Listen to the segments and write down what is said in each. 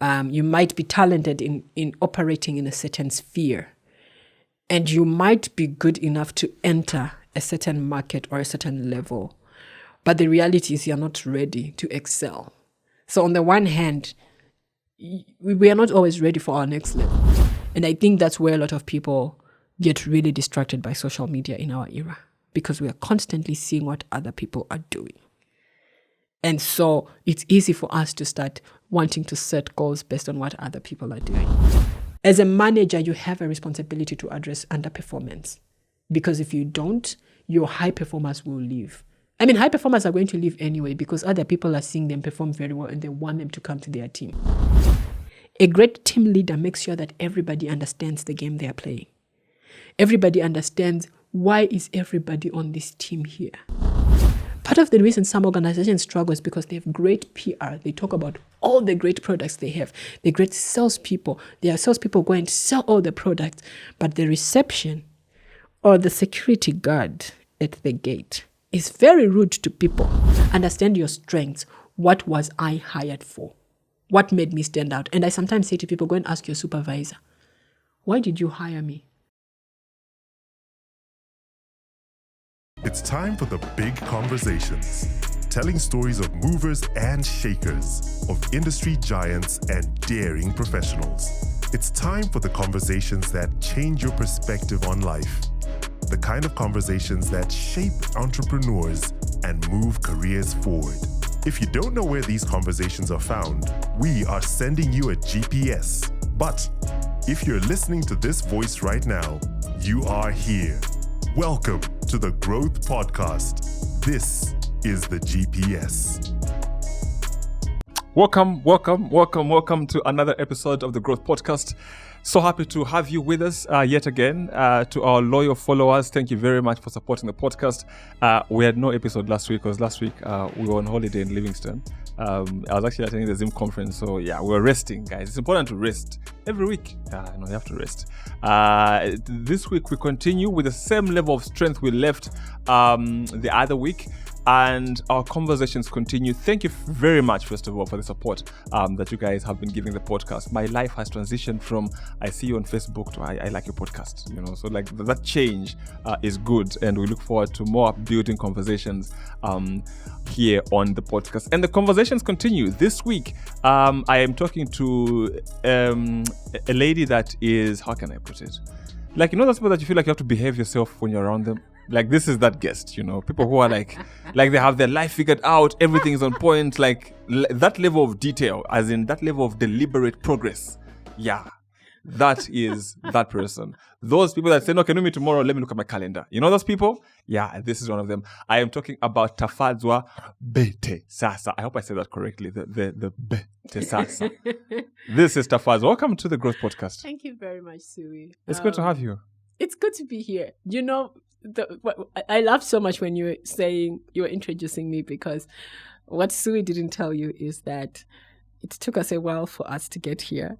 You might be talented in operating in a certain sphere. And you might be good enough to enter a certain market or a certain level. But the reality is you're not ready to excel. So on the one hand, we are not always ready for our next level. And I think that's where a lot of people get really distracted by social media in our era, because we are constantly seeing what other people are doing. And so it's easy for us to start wanting to set goals based on what other people are doing. As a manager, you have a responsibility to address underperformance, because if you don't, your high performers will leave. I mean, high performers are going to leave anyway because other people are seeing them perform very well and they want them to come to their team. A great team leader makes sure that everybody understands the game they are playing. Everybody understands, why is everybody on this team here? Part of the reason some organizations struggle is because they have great PR. They talk about all the great products they have. They're great salespeople. Their salespeople go and sell all the products. But the reception or the security guard at the gate is very rude to people. Understand your strengths. What was I hired for? What made me stand out? And I sometimes say to people, go and ask your supervisor, why did you hire me? It's time for the big conversations, telling stories of movers and shakers, of industry giants and daring professionals. It's time for the conversations that change your perspective on life, the kind of conversations that shape entrepreneurs and move careers forward. If you don't know where these conversations are found, we are sending you a GPS. But if you're listening to this voice right now, you are here. Welcome to the Growth Podcast. This is the GPS. Welcome to another episode of the Growth Podcast. So happy to have you with us yet again. To our loyal followers, thank you very much for supporting the podcast. We had no episode last week because last week we were on holiday in Livingston. I was actually attending the Zoom conference, so yeah, we're resting, guys. It's important to rest every week. You have to rest. This week we continue with the same level of strength we left the other week, and our conversations continue. Thank you very much, first of all, for the support that you guys have been giving the podcast. My life has transitioned from I see you on Facebook to I like your podcast. So like that change is good, and we look forward to more building conversations here on the podcast. And the conversations continue. This week, I am talking to a lady that is, how can I put it? Like, those people that you feel like you have to behave yourself when you're around them. Like, this is that guest, people who are like they have their life figured out, everything is on point, like that level of detail, as in that level of deliberate progress. Yeah, that is that person. Those people that say, no, can you meet tomorrow? Let me look at my calendar. Those people? Yeah, this is one of them. I am talking about Tafadzwa Bete Sasa. I hope I said that correctly. The Bete Sasa. This is Tafadzwa. Welcome to the Growth Podcast. Thank you very much, Sui. It's good to have you. It's good to be here. I laughed so much when you were saying, you were introducing me, because what Sui didn't tell you is that it took us a while for us to get here.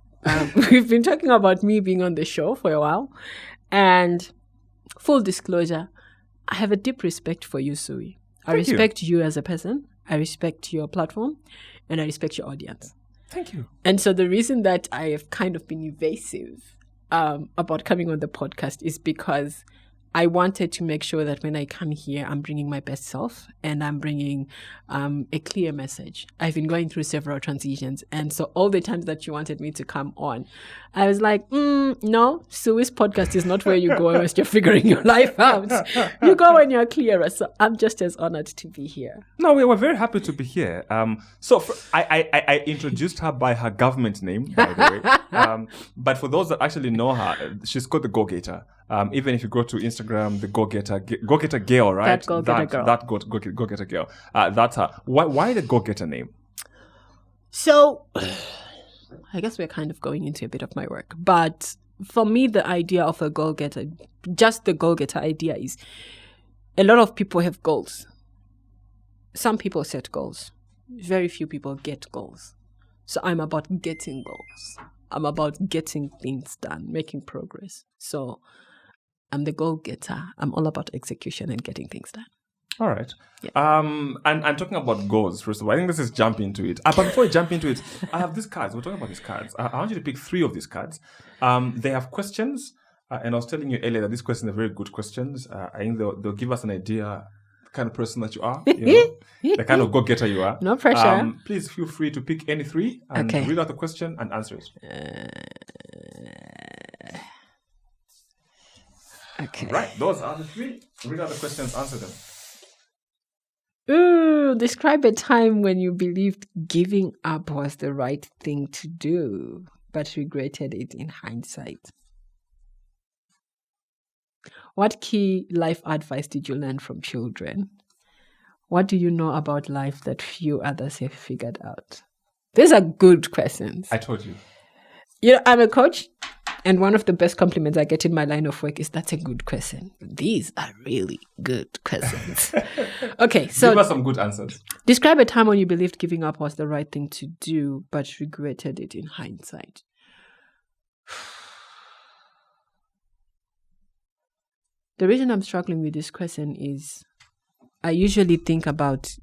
We've been talking about me being on the show for a while, and full disclosure, I have a deep respect for you, Sui. I respect you as a person, I respect your platform, and I respect your audience. Thank you. And so the reason that I have kind of been evasive about coming on the podcast is because I wanted to make sure that when I come here, I'm bringing my best self and I'm bringing a clear message. I've been going through several transitions. And so all the times that you wanted me to come on, I was like, no, Sui's podcast is not where you go unless you're figuring your life out. You go when you're clearer. So I'm just as honored to be here. No, we were very happy to be here. I introduced her by her government name, by the way. But for those that actually know her, she's called the Go-Getter. Even if you go to Instagram, the Go-Getter Girl, right? That Go-Getter Girl. That Go-Getter Girl. That's her. Why the Go-Getter name? So, I guess we're kind of going into a bit of my work. But for me, the idea of a goal-getter, just the goal-getter idea is, a lot of people have goals. Some people set goals. Very few people get goals. So I'm about getting goals. I'm about getting things done, making progress. So I'm the goal-getter. I'm all about execution and getting things done. All right. Yeah. And talking about goals, first of all, I think this is jump into it. But before we jump into it, I have these cards. We're talking about these cards. I want you to pick 3 of these cards. They have questions, and I was telling you earlier that these questions are very good questions. I think they'll give us an idea the kind of person that you are, the kind of go-getter you are. No pressure. Please feel free to pick any 3 and read out the question and answer it. Okay. Right, those are the 3. Read out the questions, answer them. Ooh, describe a time when you believed giving up was the right thing to do, but regretted it in hindsight. What key life advice did you learn from children? What do you know about life that few others have figured out? These are good questions. I told you. I'm a coach, and one of the best compliments I get in my line of work is that's a good question. These are really good questions. Okay, so give us some good answers. Describe a time when you believed giving up was the right thing to do, but regretted it in hindsight. The reason I'm struggling with this question is I usually think about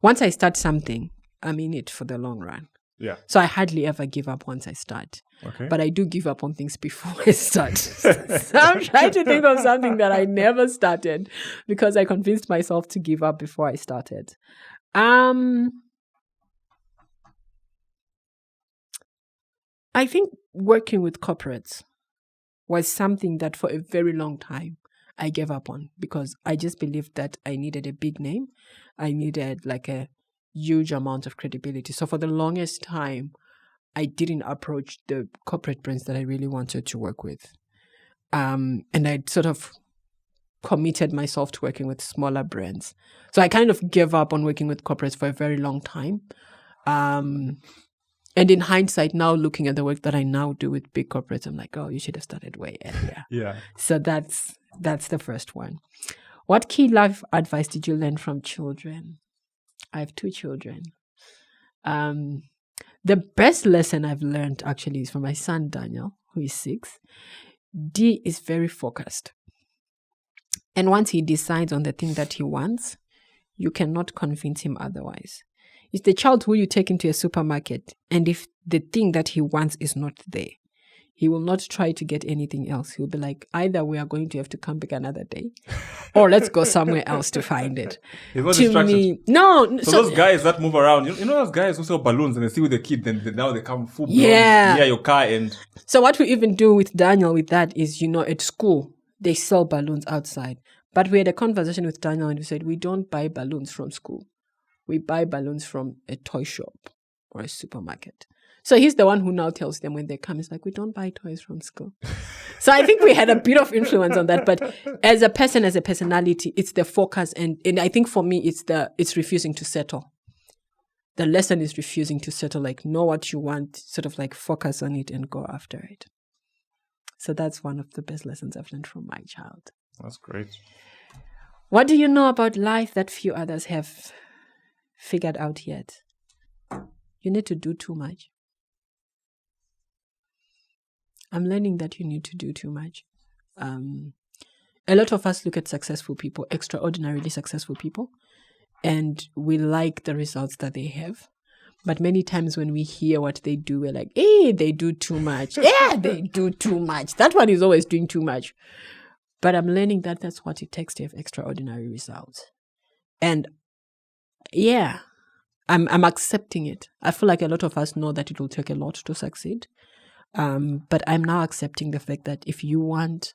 once I start something, I'm in it for the long run. Yeah. So I hardly ever give up once I start. Okay. But I do give up on things before I start. So I'm trying to think of something that I never started because I convinced myself to give up before I started. I think working with corporates was something that for a very long time I gave up on because I just believed that I needed a big name. I needed like a huge amount of credibility. So for the longest time, I didn't approach the corporate brands that I really wanted to work with. And I sort of committed myself to working with smaller brands. So I kind of gave up on working with corporates for a very long time. And in hindsight, now looking at the work that I now do with big corporates, I'm like, oh, you should have started way earlier. Yeah. So that's the first one. What key life advice did you learn from children? I have 2 children. The best lesson I've learned actually is from my son, Daniel, who is 6. D is very focused. And once he decides on the thing that he wants, you cannot convince him otherwise. It's the child who you take into a supermarket, and if the thing that he wants is not there, he will not try to get anything else. He'll be like, either we are going to have to come back another day, or let's go somewhere else to find it. To me, no. So those guys that move around, you know those guys who sell balloons and they see with the kid, then now they come full blown near your car. And so what we even do with Daniel with that is, at school, they sell balloons outside. But we had a conversation with Daniel and we said, we don't buy balloons from school. We buy balloons from a toy shop or a supermarket. So he's the one who now tells them when they come, it's like, we don't buy toys from school. So I think we had a bit of influence on that. But as a person, as a personality, it's the focus. And I think for me, it's refusing to settle. The lesson is refusing to settle, like know what you want, sort of like focus on it and go after it. So that's one of the best lessons I've learned from my child. That's great. What do you know about life that few others have figured out yet? You need to do too much. I'm learning that you need to do too much. A lot of us look at successful people, extraordinarily successful people, and we like the results that they have. But many times when we hear what they do, we're like, hey, they do too much. Yeah, they do too much. That one is always doing too much. But I'm learning that that's what it takes to have extraordinary results. And yeah, I'm accepting it. I feel like a lot of us know that it will take a lot to succeed. But I'm now accepting the fact that if you want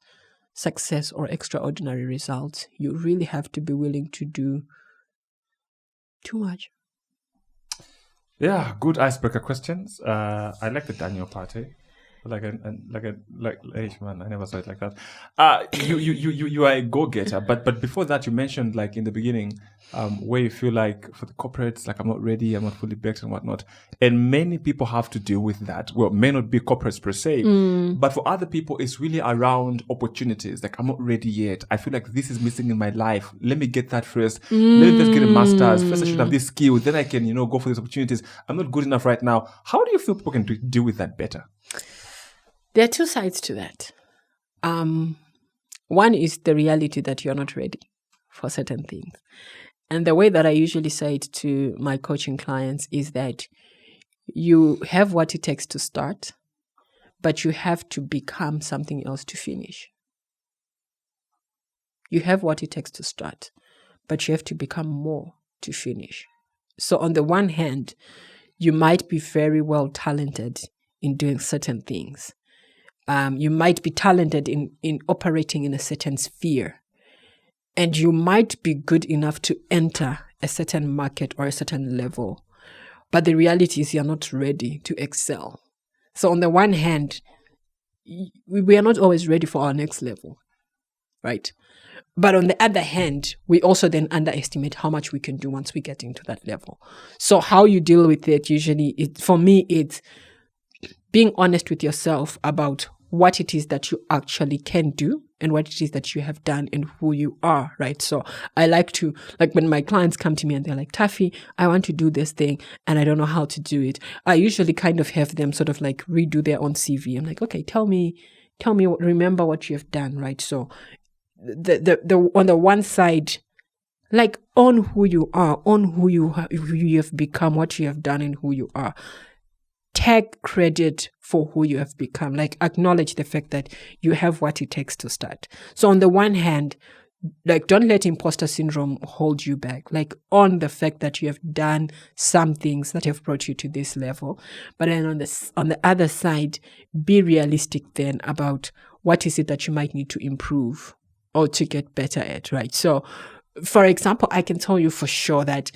success or extraordinary results, you really have to be willing to do too much. Yeah, good icebreaker questions. I like the Daniel part, eh? Hey, man, I never saw it like that. You are a go-getter, but before that, you mentioned like in the beginning, where you feel like for the corporates, like I'm not ready, I'm not fully baked and whatnot. And many people have to deal with that. Well, may not be corporates per se, but for other people, it's really around opportunities. Like I'm not ready yet. I feel like this is missing in my life. Let me get that first. Let me just get a master's. First, I should have this skill. Then I can, go for these opportunities. I'm not good enough right now. How do you feel people can deal with that better? There are 2 sides to that. One is the reality that you're not ready for certain things. And the way that I usually say it to my coaching clients is that you have what it takes to start, but you have to become something else to finish. You have what it takes to start, but you have to become more to finish. So on the one hand, you might be very well talented in doing certain things. You might be talented in operating in a certain sphere. And you might be good enough to enter a certain market or a certain level. But the reality is you're not ready to excel. So on the one hand, we are not always ready for our next level, right? But on the other hand, we also then underestimate how much we can do once we get into that level. So how you deal with it usually, for me, it's being honest with yourself about what it is that you actually can do and what it is that you have done and who you are, right? So I like to, like when my clients come to me and they're like, Taffy, I want to do this thing and I don't know how to do it. I usually kind of have them sort of like redo their own CV. I'm like, okay, tell me, remember what you have done, right? So the on the one side, like on who you are, on who you have become, what you have done and who you are. Take credit for who you have become. Like acknowledge the fact that you have what it takes to start. So on the one hand, like don't let imposter syndrome hold you back. Like on the fact that you have done some things that have brought you to this level. But then on the other side, be realistic then about what is it that you might need to improve or to get better at, right? So for example, I can tell you for sure that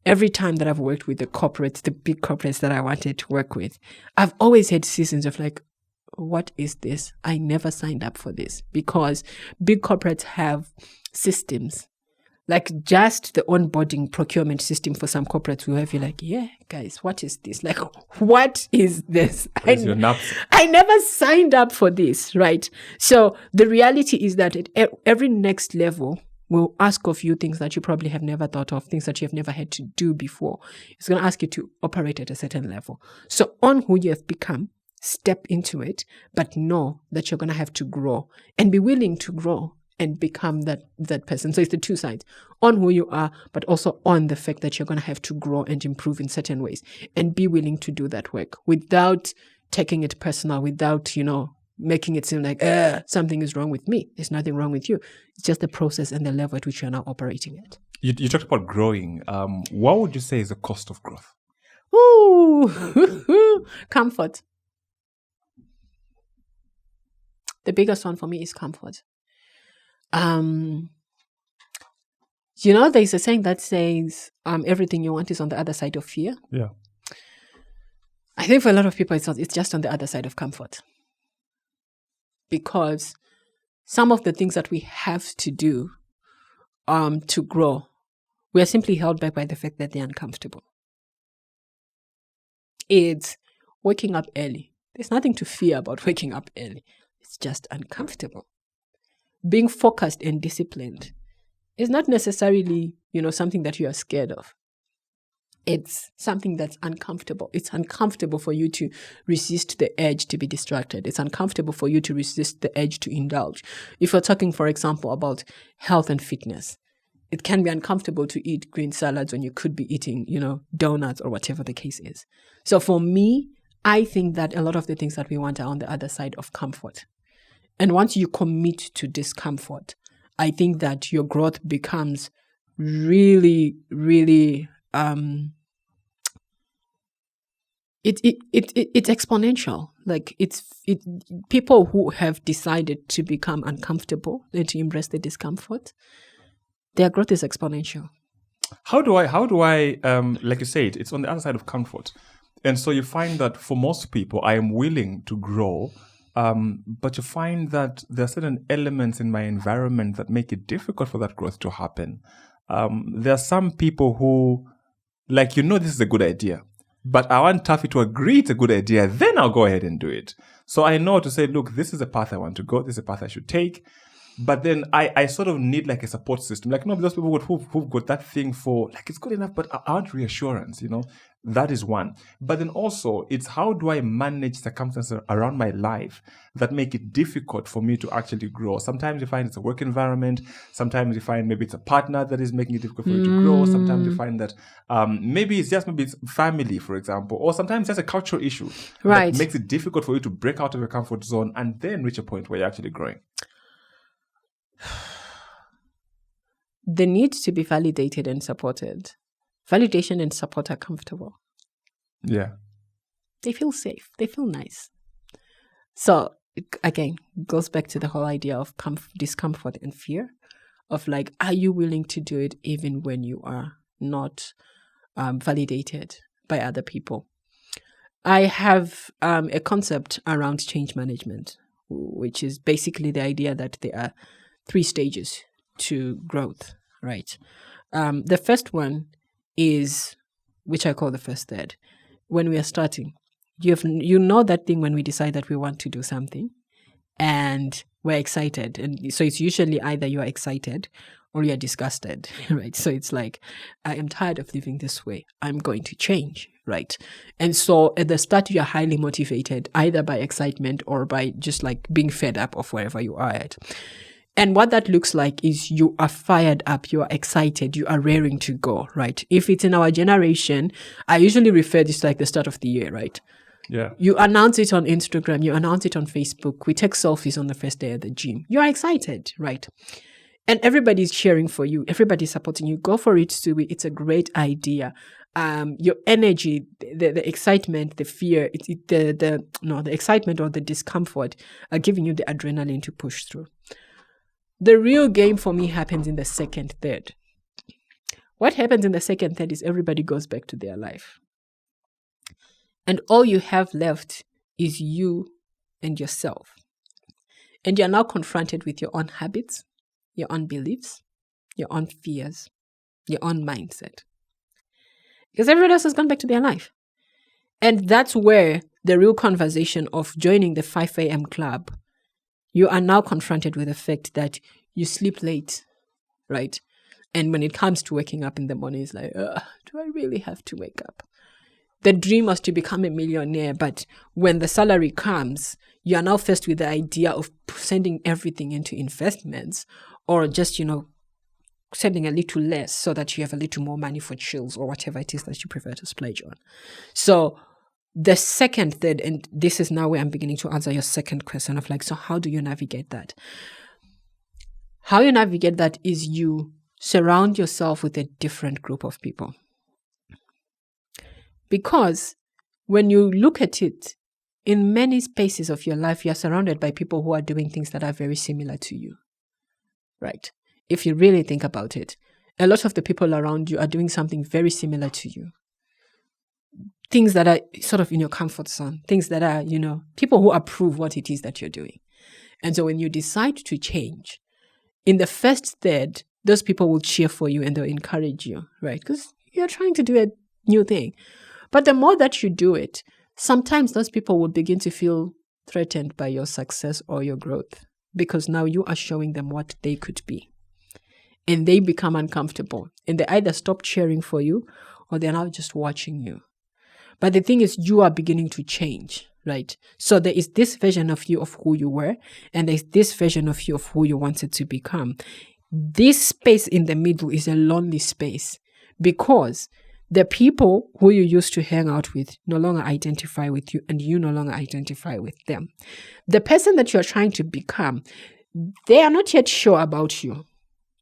every time that I've worked with the corporates, the big corporates that I wanted to work with, I've always had seasons of like, what is this? I never signed up for this, because big corporates have systems, like just the onboarding procurement system for some corporates will have you like, yeah, guys, what is this? Like, what is this? I never signed up for this, right? So the reality is that at every next level, will ask of you things that you probably have never thought of, things that you have never had to do before. It's going to ask you to operate at a certain level. So on who you have become, step into it, but know that you're going to have to grow and be willing to grow and become that person. So it's the two sides, on who you are, but also on the fact that you're going to have to grow and improve in certain ways and be willing to do that work without taking it personal, without, making it seem like something is wrong with me. There's nothing wrong with you. It's just the process and the level at which you're now operating at. You talked about growing. What would you say is the cost of growth? Ooh, comfort. The biggest one for me is comfort. There's a saying that says everything you want is on the other side of fear. Yeah. I think for a lot of people, it's just on the other side of comfort. Because some of the things that we have to do to grow, we are simply held back by the fact that they're uncomfortable. It's waking up early. There's nothing to fear about waking up early. It's just uncomfortable. Being focused and disciplined is not necessarily, something that you are scared of. It's something that's uncomfortable. It's uncomfortable for you to resist the urge to be distracted. It's uncomfortable for you to resist the urge to indulge. If we're talking, for example, about health and fitness, it can be uncomfortable to eat green salads when you could be eating, donuts or whatever the case is. So for me, I think that a lot of the things that we want are on the other side of comfort. And once you commit to discomfort, I think that your growth becomes really, really it's exponential. Like people who have decided to become uncomfortable and to embrace the discomfort, their growth is exponential. How do I like you said, it's on the other side of comfort. And so you find that for most people, I am willing to grow, but you find that there are certain elements in my environment that make it difficult for that growth to happen. There are some people who, like, this is a good idea, but I want Taffy to agree it's a good idea, then I'll go ahead and do it. So I know to say, look, this is a path I want to go, this is a path I should take. But then I sort of need like a support system. Like, those people who've got that thing for, like, it's good enough, but I want reassurance, That is one. But then also, it's how do I manage circumstances around my life that make it difficult for me to actually grow? Sometimes you find it's a work environment. Sometimes you find maybe it's a partner that is making it difficult for you to grow. Sometimes you find that maybe it's family, for example. Or sometimes it's just a cultural issue that makes it difficult for you to break out of your comfort zone and then reach a point where you're actually growing. They need to be validated and supported. Validation and support are comfortable. Yeah. They feel safe. They feel nice. So, again, goes back to the whole idea of discomfort and fear of like, are you willing to do it even when you are not validated by other people? I have a concept around change management, which is basically the idea that there are 3 stages to growth, right? The first one is, which I call the first third. When we are starting, you know that thing when we decide that we want to do something and we're excited. And so it's usually either you're excited or you're disgusted, right? So it's like, I am tired of living this way. I'm going to change, right? And so at the start, you're highly motivated either by excitement or by just like being fed up of wherever you are at. And what that looks like is you are fired up, you are excited, you are raring to go, right? If it's in our generation, I usually refer this to like the start of the year, right? Yeah. You announce it on Instagram, you announce it on Facebook, we take selfies on the first day at the gym. You're excited, right? And everybody's cheering for you, everybody's supporting you. Go for it, Subi. It's a great idea. Your energy, the excitement, the fear, the excitement or the discomfort are giving you the adrenaline to push through. The real game for me happens in the second third. What happens in the second third is everybody goes back to their life. And all you have left is you and yourself. And you're now confronted with your own habits, your own beliefs, your own fears, your own mindset. Because everyone else has gone back to their life. And that's where the real conversation of joining the 5 a.m. club, you are now confronted with the fact that you sleep late, right? And when it comes to waking up in the morning, it's like, do I really have to wake up? The dream was to become a millionaire, but when the salary comes, you are now faced with the idea of sending everything into investments or just, sending a little less so that you have a little more money for chills or whatever it is that you prefer to splurge on. So the second third, and this is now where I'm beginning to answer your second question of like, so how do you navigate that? How you navigate that is you surround yourself with a different group of people. Because when you look at it, in many spaces of your life, you're surrounded by people who are doing things that are very similar to you, right? If you really think about it, a lot of the people around you are doing something very similar to you. Things that are sort of in your comfort zone, things that are, people who approve what it is that you're doing. And so when you decide to change, in the first third, those people will cheer for you and they'll encourage you, right? Because you're trying to do a new thing. But the more that you do it, sometimes those people will begin to feel threatened by your success or your growth because now you are showing them what they could be. And they become uncomfortable. And they either stop cheering for you or they're now just watching you. But the thing is, you are beginning to change, right? So there is this version of you of who you were, and there's this version of you of who you wanted to become. This space in the middle is a lonely space because the people who you used to hang out with no longer identify with you, and you no longer identify with them. The person that you're trying to become, they are not yet sure about you.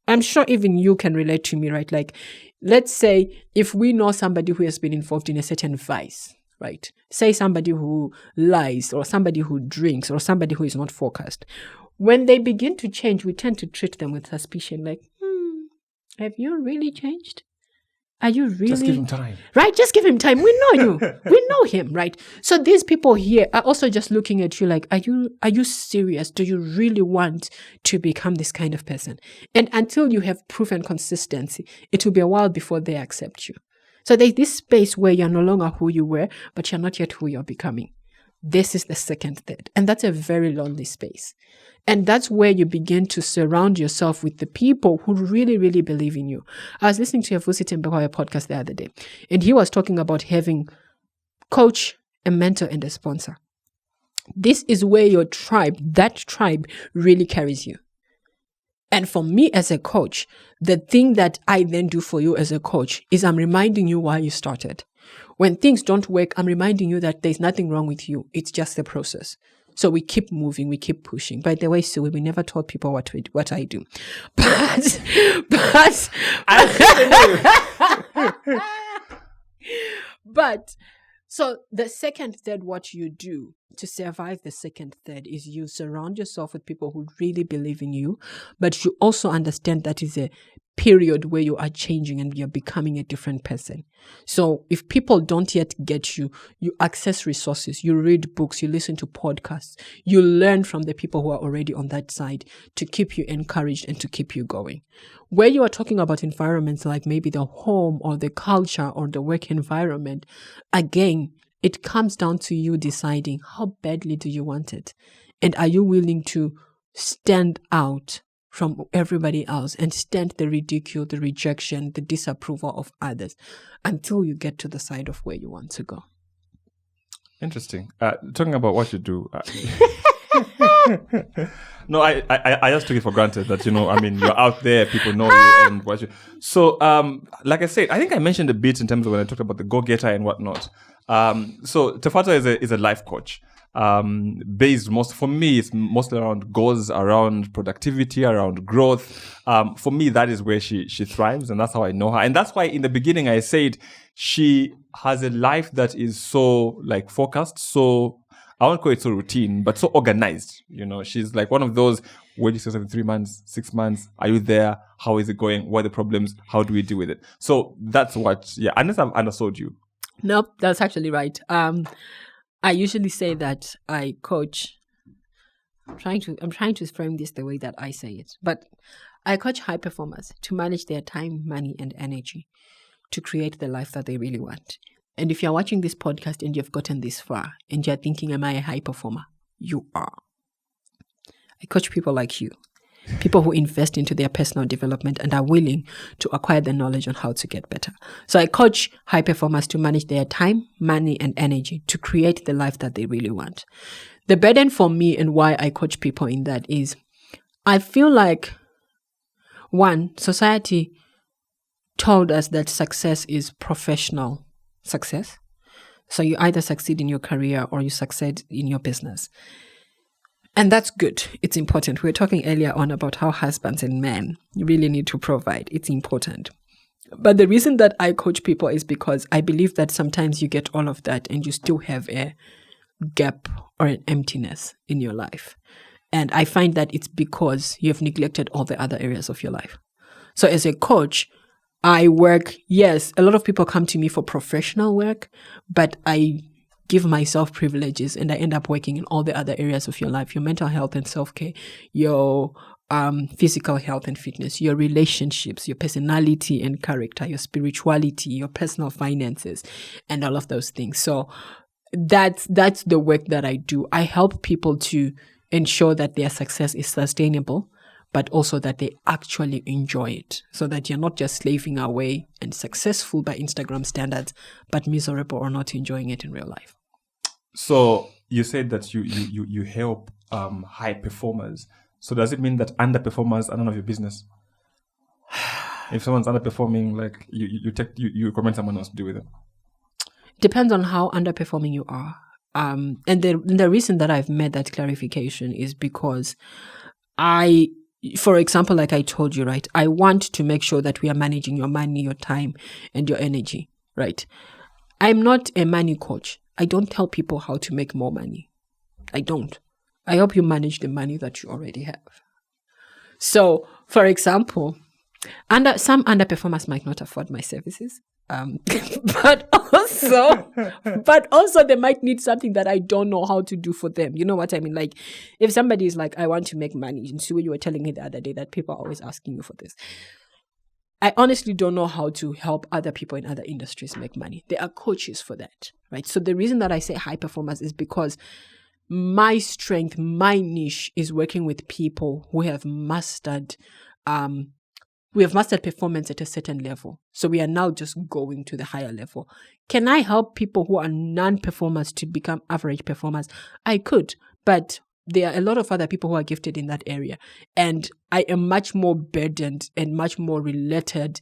I'm sure even you can relate to me, right? Like, let's say if we know somebody who has been involved in a certain vice, right? Say somebody who lies or somebody who drinks or somebody who is not focused. When they begin to change, we tend to treat them with suspicion, like, have you really changed? Are you really? Just give him time. Right? Just give him time. We know you. We know him, right? So these people here are also just looking at you like, are you serious? Do you really want to become this kind of person? And until you have proven consistency, it will be a while before they accept you. So there's this space where you're no longer who you were, but you're not yet who you're becoming. This is the second third. And that's a very lonely space. And that's where you begin to surround yourself with the people who really, really believe in you. I was listening to Ep40 podcast the other day, and he was talking about having coach, a mentor, and a sponsor. This is where your tribe, that tribe really carries you. And for me as a coach, the thing that I then do for you as a coach is I'm reminding you why you started. When things don't work, I'm reminding you that there's nothing wrong with you. It's just the process. So we keep moving, we keep pushing. By the way, Sue, we never taught people what I do. But so the second third, what you do to survive the second third is you surround yourself with people who really believe in you, but you also understand that is a period where you are changing and you're becoming a different person. So if people don't yet get you, you access resources, you read books, you listen to podcasts, you learn from the people who are already on that side to keep you encouraged and to keep you going. Where you are talking about environments like maybe the home or the culture or the work environment, again, it comes down to you deciding how badly do you want it? And are you willing to stand out from everybody else and stand the ridicule, the rejection, the disapproval of others until you get to the side of where you want to go? Interesting. Talking about what you do. No, I just took it for granted that, you're out there, people know you and what you... So, like I said, I think I mentioned a bit in terms of when I talked about the go-getter and whatnot. So Tafadzwa is a life coach. Based for me, it's mostly around goals, around productivity, around growth. For me, that is where she thrives, and that's how I know her. And that's why in the beginning I said she has a life that is so focused, so I won't call it so routine, but so organized. She's like one of those, where do you say something 3 months, 6 months? Are you there? How is it going? What are the problems? How do we deal with it? So that's unless I've understood you. Nope, that's actually right. I usually say that I coach. I'm trying to frame this the way that I say it, but I coach high performers to manage their time, money, and energy to create the life that they really want. And if you're watching this podcast and you've gotten this far and you're thinking, am I a high performer? You are. I coach people like you, people who invest into their personal development and are willing to acquire the knowledge on how to get better. So I coach high performers to manage their time, money, and energy to create the life that they really want. The burden for me and why I coach people in that is I feel like, one, society told us that success is professional success. So you either succeed in your career or you succeed in your business. And that's good. It's important. We were talking earlier on about how husbands and men really need to provide. It's important. But the reason that I coach people is because I believe that sometimes you get all of that and you still have a gap or an emptiness in your life. And I find that it's because you have neglected all the other areas of your life. So as a coach, I work, yes, a lot of people come to me for professional work, but I give myself privileges and I end up working in all the other areas of your life, your mental health and self-care, your physical health and fitness, your relationships, your personality and character, your spirituality, your personal finances, and all of those things. So that's the work that I do. I help people to ensure that their success is sustainable, but also that they actually enjoy it, so that you're not just slaving away and successful by Instagram standards, but miserable or not enjoying it in real life. So you said that you help high performers. So does it mean that underperformers are none of your business? If someone's underperforming, you recommend someone else to do with it? Depends on how underperforming you are. And the reason that I've made that clarification is because for example, like I told you, right, I want to make sure that we are managing your money, your time, and your energy, right? I'm not a money coach. I don't tell people how to make more money. I don't. I help you manage the money that you already have. So, for example, some underperformers might not afford my services. But also they might need something that I don't know how to do for them. You know what I mean? Like if somebody is like, I want to make money, and so you were telling me the other day that people are always asking you for this. I honestly don't know how to help other people in other industries make money. There are coaches for that, right? So the reason that I say high performers is because my strength, my niche is working with people who have mastered performance at a certain level. So we are now just going to the higher level. Can I help people who are non-performers to become average performers? I could, but there are a lot of other people who are gifted in that area. And I am much more burdened and much more related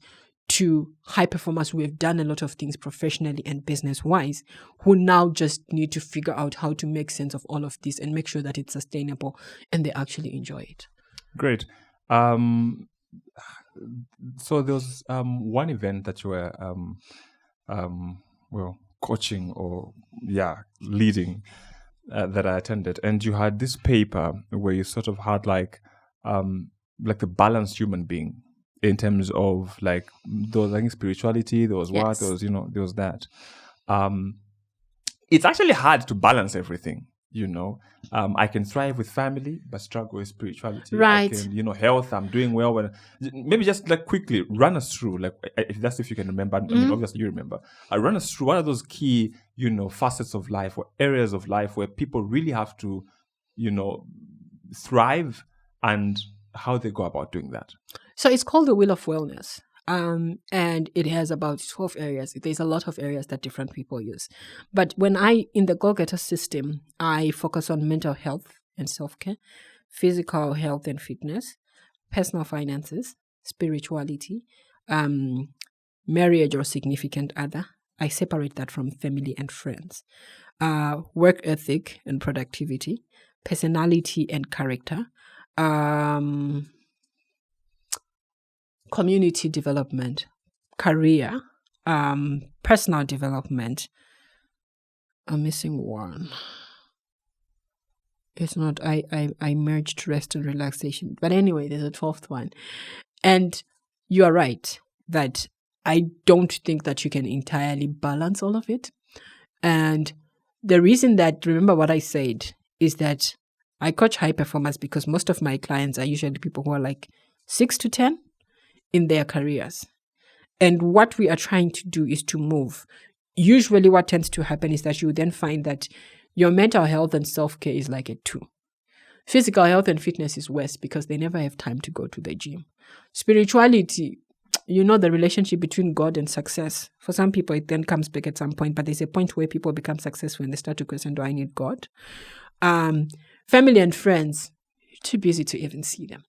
to high performers who have done a lot of things professionally and business-wise, who now just need to figure out how to make sense of all of this and make sure that it's sustainable and they actually enjoy it. Great. So there was one event that you were coaching or leading that I attended, and you had this paper where you sort of had like the balanced human being in terms of like there was like spirituality, there was what, there was there was that. It's actually hard to balance everything. I can thrive with family but struggle with spirituality. Right. I can, health, I'm doing well. When maybe just like quickly run us through, like if you can remember. I mean, obviously you remember. Run us through what are those key, facets of life or areas of life where people really have to, thrive, and how they go about doing that. So it's called the Wheel of Wellness. And it has about 12 areas. There's a lot of areas that different people use. But in the Go-Getter system, I focus on mental health and self-care, physical health and fitness, personal finances, spirituality, marriage or significant other. I separate that from family and friends. Work ethic and productivity, personality and character, community development, career, personal development. I'm missing one. It's not, I merged rest and relaxation. But anyway, there's a 12th one. And you are right that I don't think that you can entirely balance all of it. And the reason that, remember what I said, is that I coach high performers because most of my clients are usually people who are like 6 to 10 in their careers. And what we are trying to do is to move. Usually what tends to happen is that you then find that your mental health and self-care is like a 2. Physical health and fitness is worse because they never have time to go to the gym. Spirituality, the relationship between God and success. For some people, it then comes back at some point, but there's a point where people become successful and they start to question, do I need God? Family and friends, too busy to even see them.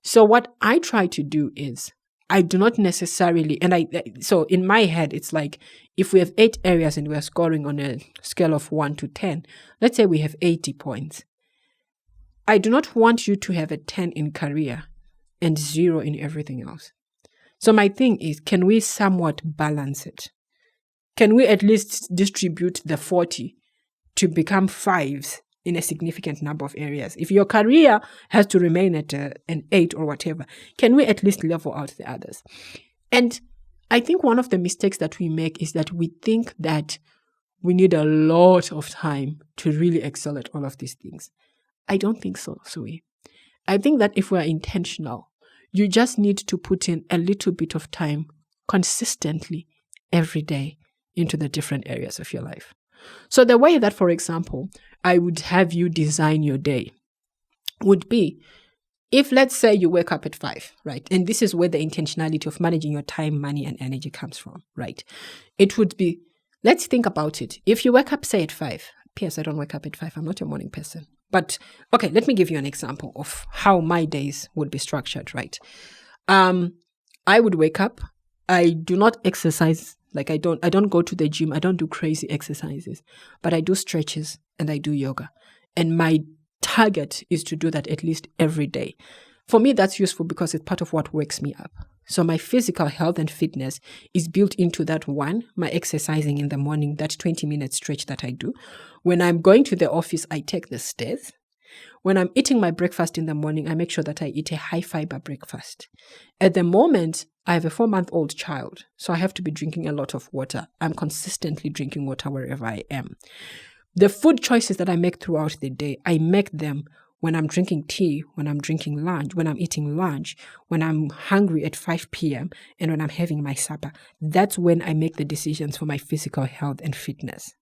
So what I try to do is I do not necessarily, so in my head, it's like if we have 8 areas and we are scoring on a scale of 1 to 10, let's say we have 80 points. I do not want you to have a 10 in career and 0 in everything else. So my thing is, can we somewhat balance it? Can we at least distribute the 40 to become 5s in a significant number of areas? If your career has to remain at an 8 or whatever, can we at least level out the others? And I think one of the mistakes that we make is that we think that we need a lot of time to really excel at all of these things. I don't think so, Sui. I think that if we're intentional, you just need to put in a little bit of time consistently every day into the different areas of your life. So the way that, for example, I would have you design your day would be, if let's say you wake up at 5, right? And this is where the intentionality of managing your time, money, and energy comes from, right? It would be, let's think about it. If you wake up, say, at 5, P.S. I don't wake up at 5. I'm not a morning person. But, okay, let me give you an example of how my days would be structured, right? I would wake up. I do not exercise. Like I don't go to the gym. I don't do crazy exercises, but I do stretches and I do yoga. And my target is to do that at least every day. For me, that's useful because it's part of what wakes me up. So my physical health and fitness is built into that one, my exercising in the morning, that 20-minute stretch that I do. When I'm going to the office, I take the stairs. When I'm eating my breakfast in the morning, I make sure that I eat a high-fiber breakfast. At the moment, I have a 4-month-old child, so I have to be drinking a lot of water. I'm consistently drinking water wherever I am. The food choices that I make throughout the day, I make them when I'm drinking tea, when I'm drinking lunch, when I'm eating lunch, when I'm hungry at 5 p.m., and when I'm having my supper. That's when I make the decisions for my physical health and fitness.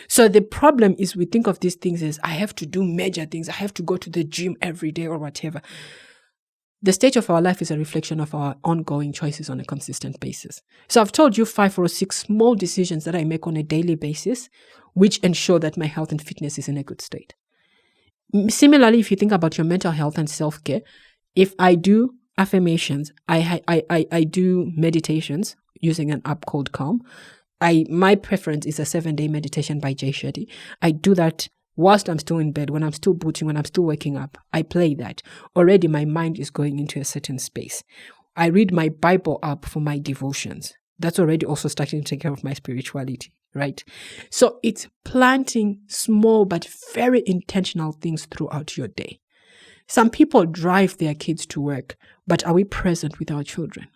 So the problem is we think of these things as I have to do major things. I have to go to the gym every day or whatever. The stage of our life is a reflection of our ongoing choices on a consistent basis. So I've told you 5 or 6 small decisions that I make on a daily basis, which ensure that my health and fitness is in a good state. Similarly, if you think about your mental health and self-care, if I do affirmations, I do meditations using an app called Calm. My preference is a 7-day meditation by Jay Shetty. I do that whilst I'm still in bed, when I'm still booting, when I'm still waking up. I play that. Already my mind is going into a certain space. I read my Bible app for my devotions. That's already also starting to take care of my spirituality, right? So it's planting small but very intentional things throughout your day. Some people drive their kids to work, but are we present with our children?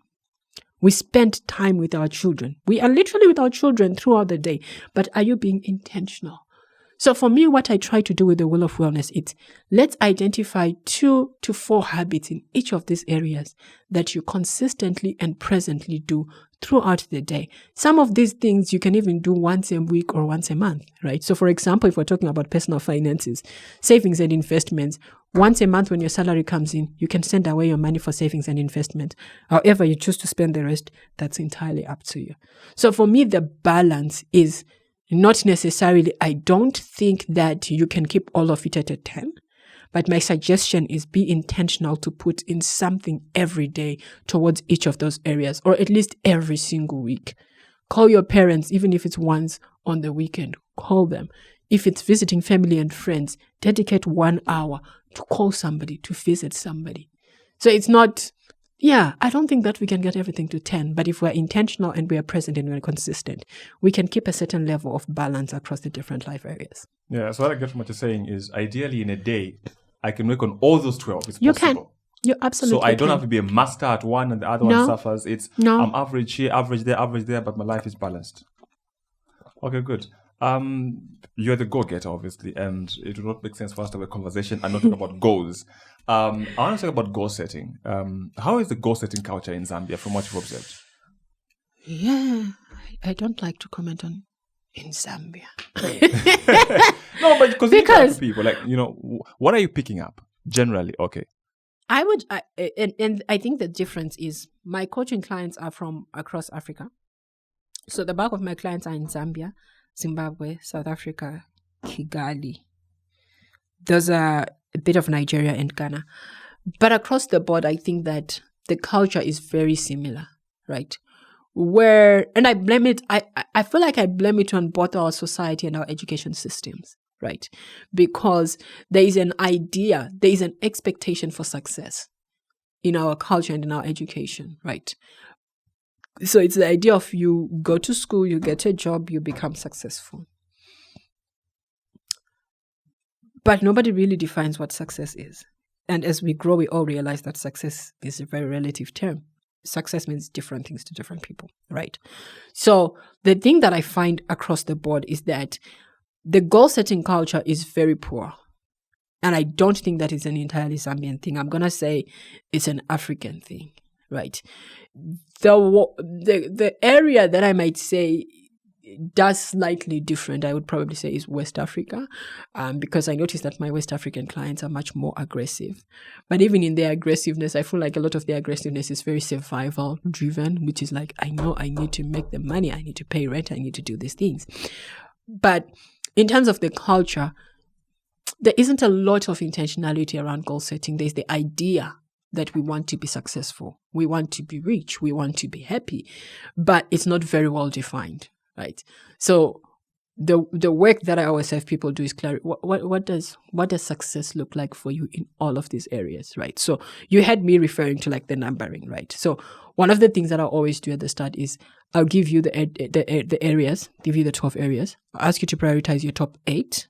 We spend time with our children. We are literally with our children throughout the day, but are you being intentional? So for me, what I try to do with the Wheel of Wellness is let's identify 2 to 4 habits in each of these areas that you consistently and presently do throughout the day. Some of these things you can even do once a week or once a month, right? So for example, if we're talking about personal finances, savings and investments, once a month when your salary comes in, you can send away your money for savings and investment. However you choose to spend the rest, that's entirely up to you. So for me, the balance is not necessarily, I don't think that you can keep all of it at a 10, but my suggestion is be intentional to put in something every day towards each of those areas, or at least every single week. Call your parents, even if it's once on the weekend, call them. If it's visiting family and friends, dedicate 1 hour to call somebody, to visit somebody. So it's not, I don't think that we can get everything to 10, but if we're intentional and we are present and we're consistent, we can keep a certain level of balance across the different life areas. Yeah, so what I get from what you're saying is ideally in a day, I can work on all those 12. It's You possible. can. You absolutely So I don't can. have to be a master at one and the other No. one suffers. It's No. I'm average here, average there, but my life is balanced. Okay, good. You're the go-getter, obviously, and it would not make sense for us to have a conversation and not talk about goals. I want to talk about goal setting. How is the goal setting culture in Zambia from what you've observed? Yeah, I don't like to comment on in Zambia. No, but Because people, like, what are you picking up generally? Okay. I would, and I think the difference is my coaching clients are from across Africa. So the bulk of my clients are in Zambia, Zimbabwe, South Africa, Kigali. There's a bit of Nigeria and Ghana. But across the board, I think that the culture is very similar, right? And I blame it, I feel like I blame it on both our society and our education systems, right? Because there is an idea, there is an expectation for success in our culture and in our education, right? So it's the idea of you go to school, you get a job, you become successful. But nobody really defines what success is. And as we grow, we all realize that success is a very relative term. Success means different things to different people, right? So the thing that I find across the board is that the goal-setting culture is very poor. And I don't think that is an entirely Zambian thing. I'm going to say it's an African thing, right? The area that I might say does slightly different, I would probably say, is West Africa, because I noticed that my West African clients are much more aggressive. But even in their aggressiveness, I feel like a lot of their aggressiveness is very survival driven, which is like, I know I need to make the money, I need to pay rent, I need to do these things. But in terms of the culture, there isn't a lot of intentionality around goal setting. There's the idea that we want to be successful, we want to be rich, we want to be happy, but it's not very well defined. Right. So the work that I always have people do is clarify what does success look like for you in all of these areas, right? So you had me referring to like the numbering, right? So one of the things that I always do at the start is I'll give you the areas, give you the 12 areas. I'll ask you to prioritize your top 8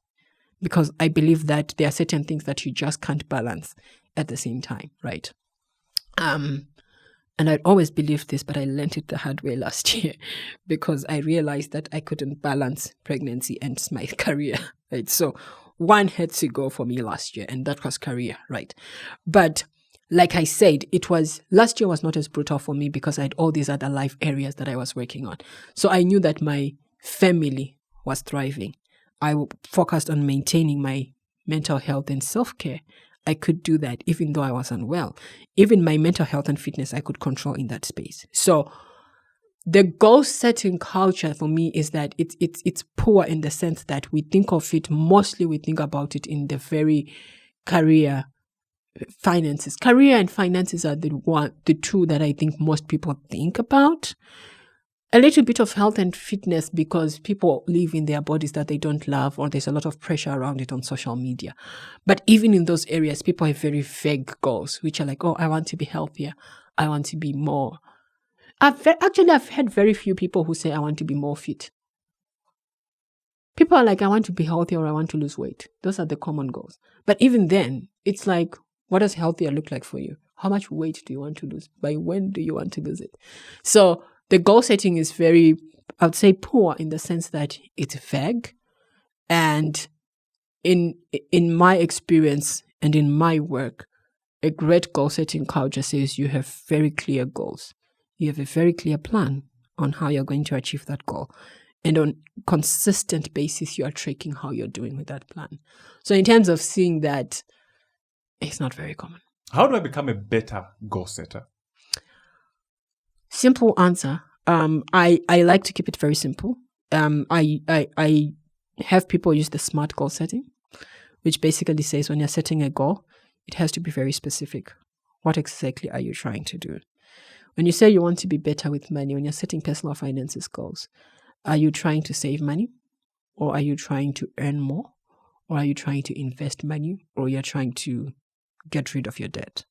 because I believe that there are certain things that you just can't balance at the same time, right? And I'd always believed this, but I learned it the hard way last year because I realized that I couldn't balance pregnancy and my career, right? So one had to go for me last year, and that was career, right? But like I said, last year was not as brutal for me because I had all these other life areas that I was working on. So I knew that my family was thriving. I focused on maintaining my mental health and self-care. I could do that even though I was unwell. Even my mental health and fitness, I could control in that space. So the goal setting culture for me is that it's poor in the sense that we think about it in the very career finances. Career and finances are the two that I think most people think about. A little bit of health and fitness because people live in their bodies that they don't love, or there's a lot of pressure around it on social media. But even in those areas, people have very vague goals, which are like, oh, I want to be healthier. I want to be more. I've had very few people who say, I want to be more fit. People are like, I want to be healthier or I want to lose weight. Those are the common goals. But even then, it's like, what does healthier look like for you? How much weight do you want to lose? By when do you want to lose it? So the goal setting is very, I would say, poor in the sense that it's vague. And in my experience and in my work, a great goal setting culture says you have very clear goals. You have a very clear plan on how you're going to achieve that goal. And on consistent basis, you are tracking how you're doing with that plan. So in terms of seeing that, it's not very common. How do I become a better goal setter? Simple answer. I like to keep it very simple. I have people use the SMART goal setting, which basically says when you're setting a goal, it has to be very specific. What exactly are you trying to do? When you say you want to be better with money, when you're setting personal finances goals, are you trying to save money? Or are you trying to earn more? Or are you trying to invest money? Or you're trying to get rid of your debt?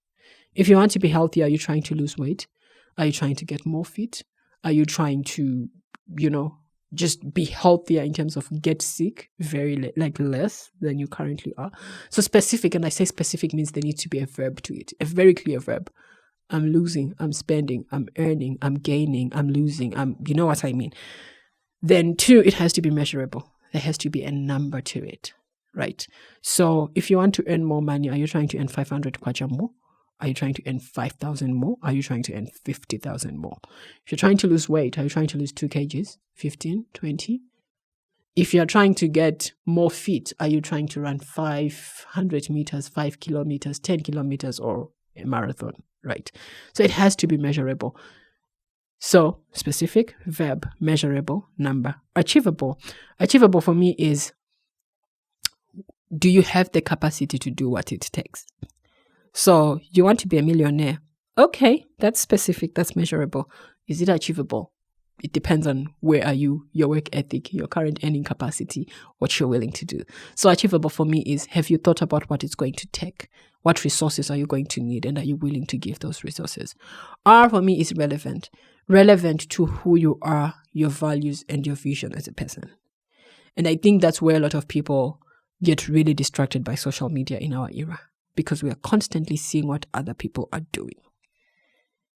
If you want to be healthy, are you trying to lose weight? Are you trying to get more fit? Are you trying to, just be healthier in terms of get sick less than you currently are? So specific, and I say specific means there needs to be a verb to it, a very clear verb. I'm losing, I'm spending, I'm earning, I'm gaining, I'm losing, you know what I mean. Then 2, it has to be measurable. There has to be a number to it, right? So if you want to earn more money, are you trying to earn 500 kwacha more? Are you trying to earn 5,000 more? Are you trying to earn 50,000 more? If you're trying to lose weight, are you trying to lose 2 kgs, 15, 20? If you're trying to get more fit, are you trying to run 500 meters, 5 kilometers, 10 kilometers, or a marathon, right? So it has to be measurable. So specific, verb, measurable, number, achievable. Achievable for me is, do you have the capacity to do what it takes? So you want to be a millionaire. Okay, that's specific, that's measurable. Is it achievable? It depends on where are you, your work ethic, your current earning capacity, what you're willing to do. So achievable for me is, have you thought about what it's going to take? What resources are you going to need? And are you willing to give those resources? R for me is relevant. Relevant to who you are, your values, and your vision as a person. And I think that's where a lot of people get really distracted by social media in our era, because we are constantly seeing what other people are doing.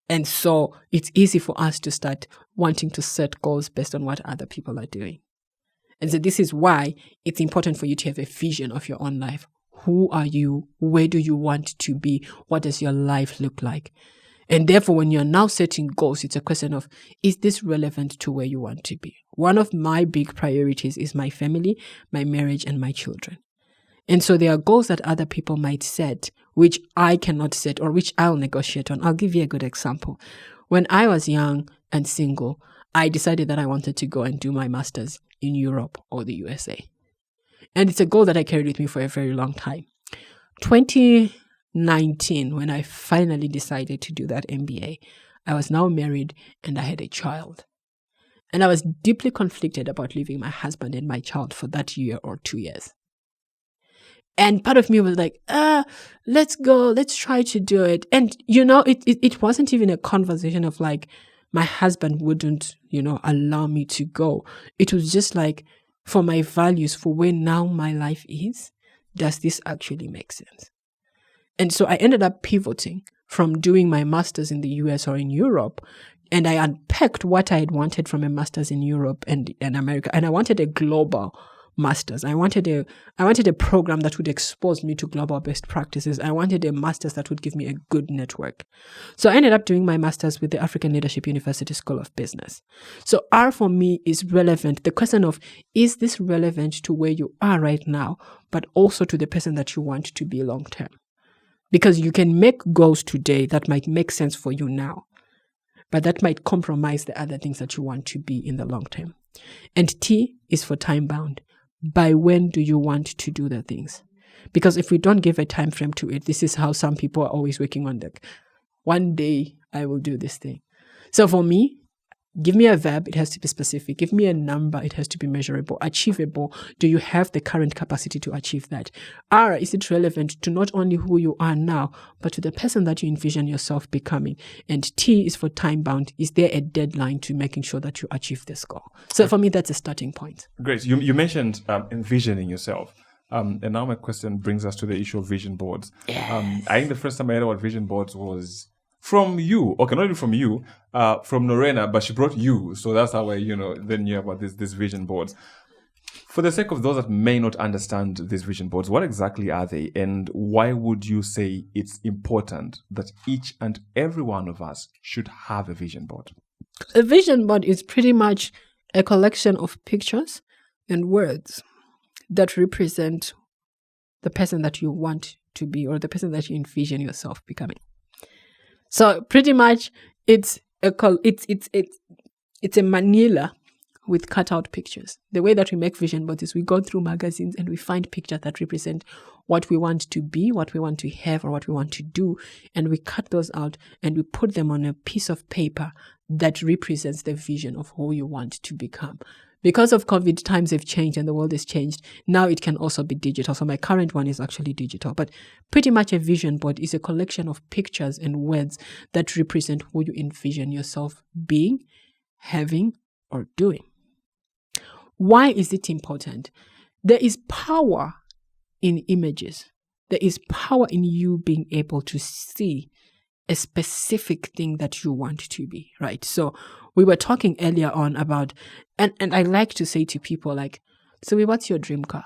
And so it's easy for us to start wanting to set goals based on what other people are doing. And so this is why it's important for you to have a vision of your own life. Who are you? Where do you want to be? What does your life look like? And therefore, when you're now setting goals, it's a question of, is this relevant to where you want to be? One of my big priorities is my family, my marriage, and my children. And so there are goals that other people might set, which I cannot set or which I'll negotiate on. I'll give you a good example. When I was young and single, I decided that I wanted to go and do my master's in Europe or the USA. And it's a goal that I carried with me for a very long time. 2019, when I finally decided to do that MBA, I was now married and I had a child. And I was deeply conflicted about leaving my husband and my child for that year or 2 years. And part of me was like, let's go, let's try to do it. And, it wasn't even a conversation of like, my husband wouldn't, allow me to go. It was just like, for my values, for where now my life is, does this actually make sense? And so I ended up pivoting from doing my master's in the US or in Europe. And I unpacked what I had wanted from a master's in Europe and in America. And I wanted a global master's. I wanted a program that would expose me to global best practices. I wanted a master's that would give me a good network. So I ended up doing my master's with the African Leadership University School of Business. So R for me is relevant. The question of, is this relevant to where you are right now, but also to the person that you want to be long term? Because you can make goals today that might make sense for you now, but that might compromise the other things that you want to be in the long term. And T is for time bound. By when do you want to do the things? Because if we don't give a time frame to it, this is how some people are always working on that. One day I will do this thing. So for me, give me a verb, it has to be specific. Give me a number, it has to be measurable, achievable. Do you have the current capacity to achieve that? R, is it relevant to not only who you are now, but to the person that you envision yourself becoming? And T is for time bound. Is there a deadline to making sure that you achieve this goal? So for me, that's a starting point. Great. You mentioned envisioning yourself. And now my question brings us to the issue of vision boards. Yes. I think the first time I heard about vision boards was from you. Okay, not even from you, from Norena, but she brought you. So that's how I, then knew about these vision boards. For the sake of those that may not understand these vision boards, what exactly are they? And why would you say it's important that each and every one of us should have a vision board? A vision board is pretty much a collection of pictures and words that represent the person that you want to be or the person that you envision yourself becoming. So pretty much it's a manila with cutout pictures. The way that we make vision boards is we go through magazines and we find pictures that represent what we want to be, what we want to have, or what we want to do. And we cut those out and we put them on a piece of paper that represents the vision of who you want to become. Because of COVID, times have changed and the world has changed. Now it can also be digital. So my current one is actually digital. But pretty much a vision board is a collection of pictures and words that represent who you envision yourself being, having, or doing. Why is it important? There is power in images. There is power in you being able to see a specific thing that you want to be, right? So we were talking earlier on about, and I like to say to people like, so what's your dream car?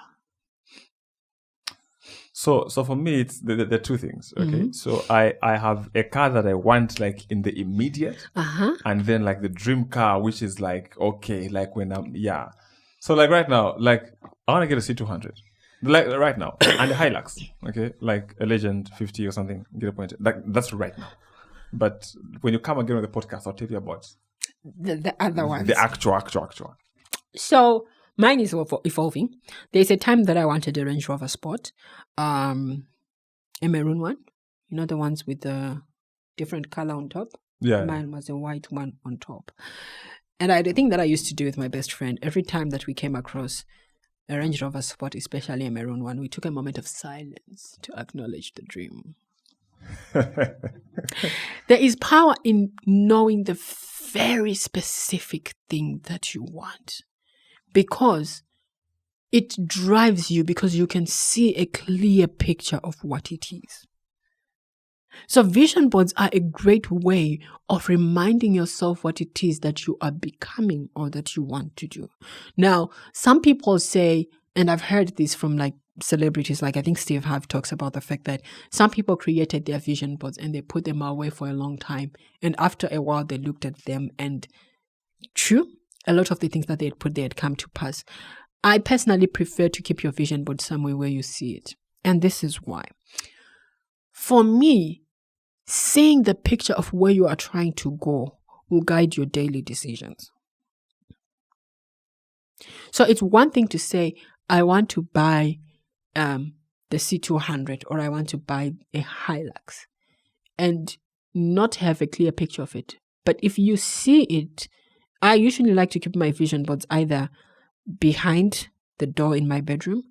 So for me, it's the two things, okay? Mm-hmm. So I have a car that I want like in the immediate, and then like the dream car, which is like, okay, like when So like right now, like I want to get a C200. Like right now, and the Hilux, okay, like a Legend 50 or something, get a point. Like that's right now. But when you come again on the podcast, I'll tell you about the other ones, the actual. So mine is evolving. There's a time that I wanted a Range Rover Sport, a maroon one. You know the ones with the different color on top. Yeah. Mine was a white one on top. And the thing that I used to do with my best friend, every time that we came across a Range Rover Sport, especially a maroon one, we took a moment of silence to acknowledge the dream. There is power in knowing the very specific thing that you want, because it drives you, because you can see a clear picture of what it is. So vision boards are a great way of reminding yourself what it is that you are becoming or that you want to do. Now, some people say, and I've heard this from like celebrities, like I think Steve Harvey talks about the fact that some people created their vision boards and they put them away for a long time. And after a while, they looked at them and true, a lot of the things that they had put there had come to pass. I personally prefer to keep your vision board somewhere where you see it. And this is why. For me, seeing the picture of where you are trying to go will guide your daily decisions. So it's one thing to say, I want to buy the C200 or I want to buy a Hilux and not have a clear picture of it. But if you see it, I usually like to keep my vision boards either behind the door in my bedroom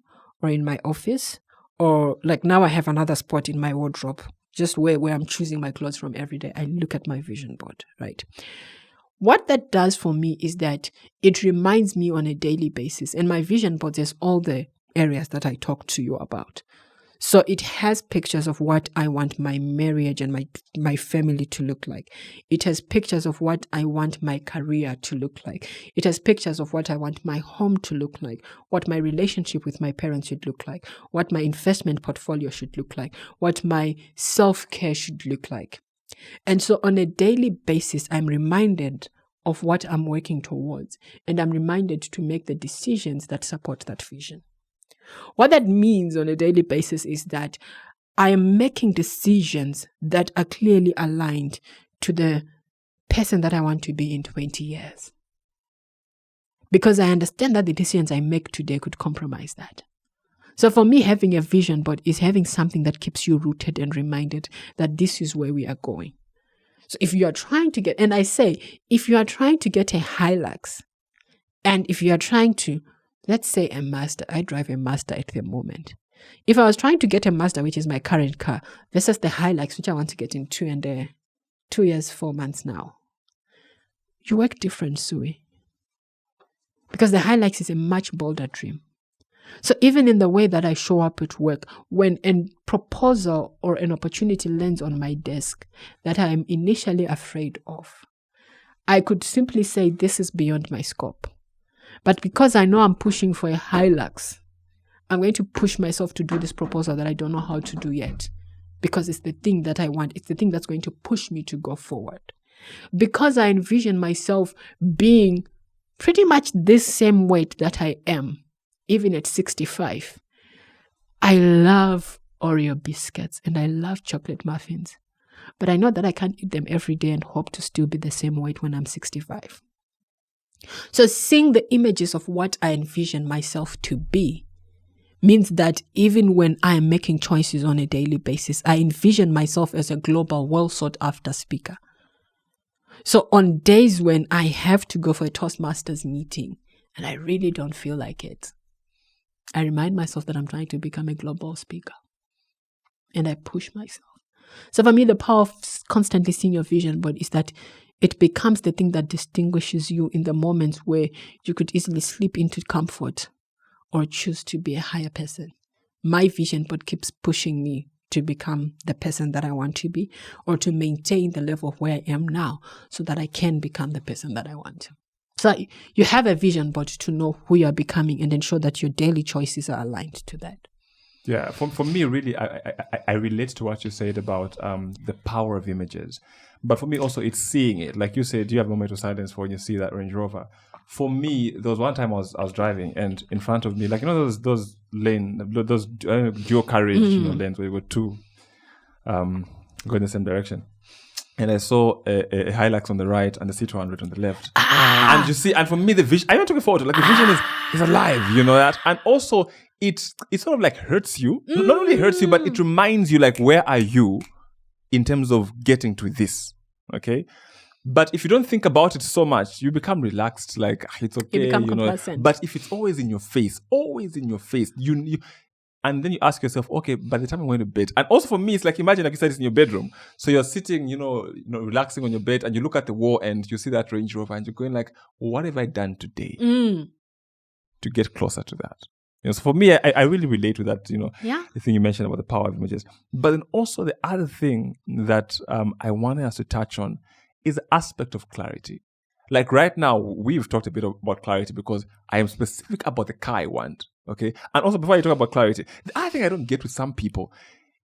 or in my office, or like now I have another spot in my wardrobe, just where I'm choosing my clothes from every day. I look at my vision board, right? What that does for me is that it reminds me on a daily basis. And my vision board is all the areas that I talked to you about. So it has pictures of what I want my marriage and my family to look like. It has pictures of what I want my career to look like. It has pictures of what I want my home to look like, what my relationship with my parents should look like, what my investment portfolio should look like, what my self-care should look like. And so on a daily basis, I'm reminded of what I'm working towards, and I'm reminded to make the decisions that support that vision. What that means on a daily basis is that I am making decisions that are clearly aligned to the person that I want to be in 20 years. Because I understand that the decisions I make today could compromise that. So for me, having a vision board is having something that keeps you rooted and reminded that this is where we are going. So if you are trying to get, and I say, if you are trying to get a Hilux, and if you are trying to, let's say a Mazda, I drive a Mazda at the moment. If I was trying to get a Mazda, which is my current car, versus the Hilux, which I want to get in 2 years, 4 months now, you work different, Sui. Because the Hilux is a much bolder dream. So even in the way that I show up at work, when a proposal or an opportunity lands on my desk that I am initially afraid of, I could simply say, this is beyond my scope. But because I know I'm pushing for a Hilux, I'm going to push myself to do this proposal that I don't know how to do yet. Because it's the thing that I want. It's the thing that's going to push me to go forward. Because I envision myself being pretty much this same weight that I am, even at 65. I love Oreo biscuits and I love chocolate muffins. But I know that I can't eat them every day and hope to still be the same weight when I'm 65. So seeing the images of what I envision myself to be means that even when I am making choices on a daily basis, I envision myself as a global, well-sought-after speaker. So on days when I have to go for a Toastmasters meeting and I really don't feel like it, I remind myself that I'm trying to become a global speaker. And I push myself. So for me, the power of constantly seeing your vision board is that it becomes the thing that distinguishes you in the moments where you could easily slip into comfort or choose to be a higher person. My vision board keeps pushing me to become the person that I want to be, or to maintain the level of where I am now so that I can become the person that I want to. So you have a vision board to know who you are becoming and ensure that your daily choices are aligned to that. Yeah, for me, really, I relate to what you said about the power of images. But for me also, it's seeing it. Like you said, you have a moment of silence for when you see that Range Rover. For me, there was one time I was driving, and in front of me, like, you know, those dual carriage lanes where you go two go in the same direction. And I saw a Hilux on the right and the C200 on the left. And you see, and for me, the vision, I'm not talking forward, like the vision is alive, you know that? And also, it sort of like hurts you. Not only hurts you, but it reminds you, like, where are you in terms of getting to this, okay? But if you don't think about it so much, you become relaxed, like, it's okay, you become know. complacent. But if it's always in your face, you and then you ask yourself, okay, by the time I'm going to bed, and also for me, it's like, imagine, like you said, it's in your bedroom. So you're sitting, you know, relaxing on your bed, and you look at the wall and you see that Range Rover, and you're going like, what have I done today to get closer to that? You know, so for me, I really relate with that, you know, the thing you mentioned about the power of images. But then also the other thing that I wanted us to touch on is the aspect of clarity. Like right now, we've talked a bit about clarity because I am specific about the car I want. Okay. And also, before you talk about clarity, the other thing I don't get with some people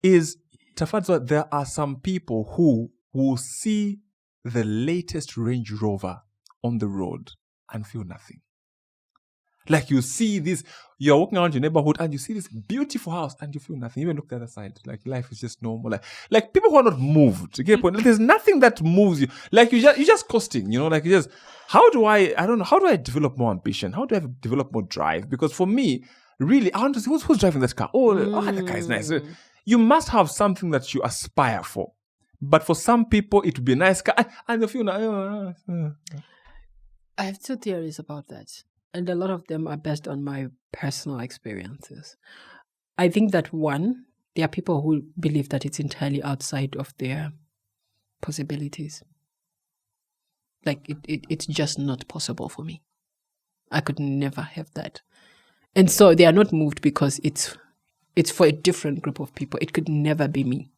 is, Tafadzwa, there are some people who will see the latest Range Rover on the road and feel nothing. Like you see this, you're walking around your neighborhood and you see this beautiful house and you feel nothing. You even look the other side. Like life is just normal. Like people who are not moved. You get a point? Like, there's nothing that moves you. Like you're just coasting, you know, like you just, how do I develop more ambition? How do I develop more drive? Because for me, really, I want to see who's driving this car. Oh, that car is nice. You must have something that you aspire for. But for some people, it would be a nice car and they feel I have two theories about that. And a lot of them are based on my personal experiences. I think that one, there are people who believe that it's entirely outside of their possibilities. Like it's just not possible for me. I could never have that. And so they are not moved because it's It's for a different group of people. It could never be me.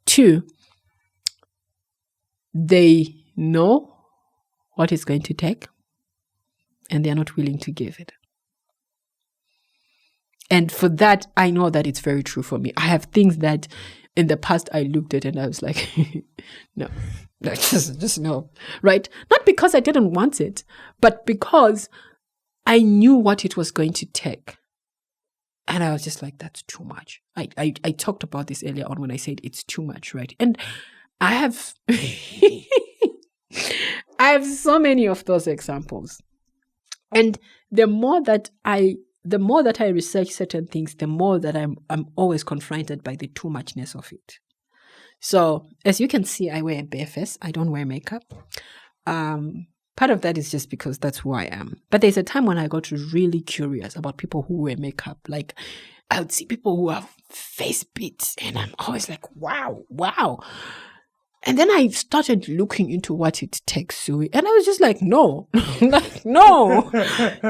2, they know what it's going to take and they're not willing to give it. And for that, I know that it's very true for me. I have things that in the past I looked at and I was like, no, just no, right? Not because I didn't want it, but because I knew what it was going to take. And I was just like, that's too much. I talked about this earlier on when I said it's too much, right? And I have I have so many of those examples. And the more that I research certain things, the more that I'm always confronted by the too muchness of it. So as you can see, I wear a bare face. I don't wear makeup. Part of that is just because that's who I am. But there's a time when I got really curious about people who wear makeup. Like I would see people who have face beads and I'm always like, wow. And then I started looking into what it takes, Sui. And I was just like, no, no,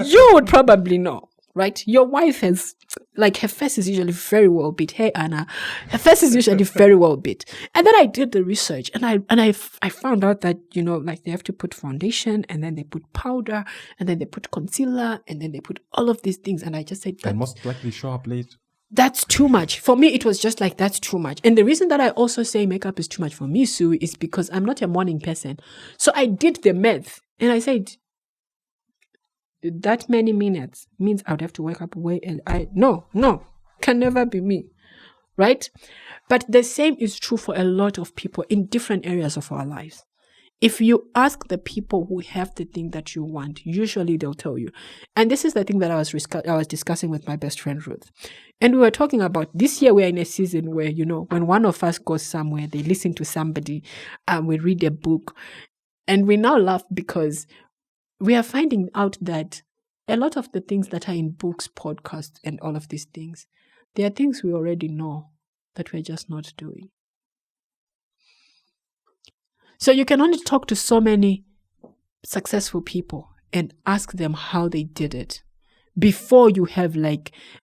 you would probably know, right? Your wife has, like, her face is usually very well beat. Hey, Anna, her face is usually very well beat. And then I did the research and I found out that, like they have to put foundation and then they put powder and then they put concealer and then they put all of these things. And I just said, and most likely show up late. That's too much. For me, it was just like, that's too much. And the reason that I also say makeup is too much for me, Sue, is because I'm not a morning person. So I did the math and I said, that many minutes means I would have to wake up way early. No, can never be me. Right? But the same is true for a lot of people in different areas of our lives. If you ask the people who have the thing that you want, usually they'll tell you. And this is the thing that I was discussing with my best friend Ruth. And we were talking about this year we're in a season where, when one of us goes somewhere, they listen to somebody, we read a book. And we now laugh because we are finding out that a lot of the things that are in books, podcasts, and all of these things, they are things we already know that we're just not doing. So you can only talk to so many successful people and ask them how they did it before you have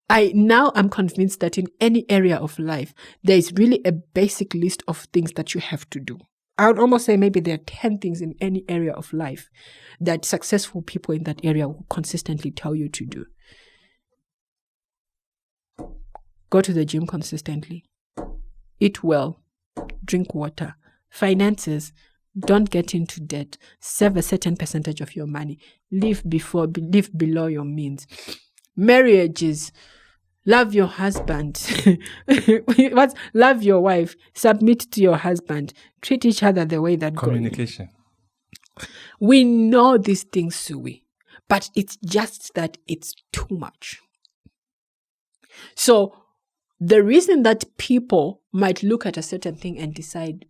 I'm convinced that in any area of life, there is really a basic list of things that you have to do. I would almost say maybe there are 10 things in any area of life that successful people in that area will consistently tell you to do. Go to the gym consistently. Eat well. Drink water. Finances, don't get into debt. Save a certain percentage of your money. Live below your means. Marriages, love your husband. Love your wife. Submit to your husband. Treat each other the way that communication. We know these things, Sui, but it's just that it's too much. So the reason that people might look at a certain thing and decide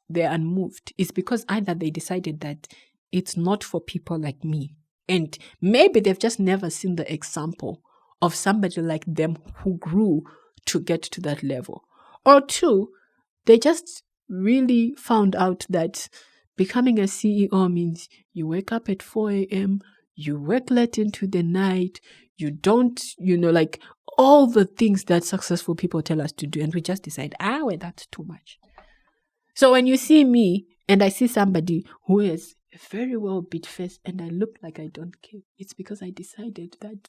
they're unmoved is because either they decided that it's not for people like me, and maybe they've just never seen the example of somebody like them who grew to get to that level. Or 2, they just really found out that becoming a CEO means you wake up at 4 a.m., you work late into the night, you don't, all the things that successful people tell us to do, and we just decide, well, that's too much. So when you see me and I see somebody who has a very well beat face and I look like I don't care, it's because I decided that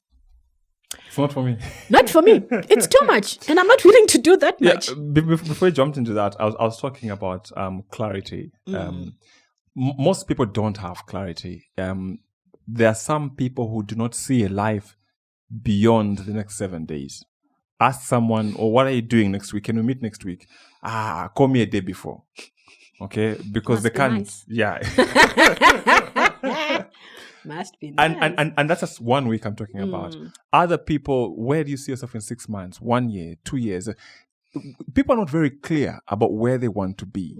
it's not for me. Not for me. It's too much. And I'm not willing to do that much. Before I jumped into that, I was talking about clarity. Most people don't have clarity. There are some people who do not see a life beyond the next 7 days. Ask someone, what are you doing next week? Can we meet next week? Call me a day before. Okay? Because they can't. Nice. Yeah. Must be nice. And that's just 1 week I'm talking about. Other people, where do you see yourself in 6 months, 1 year, 2 years? People are not very clear about where they want to be.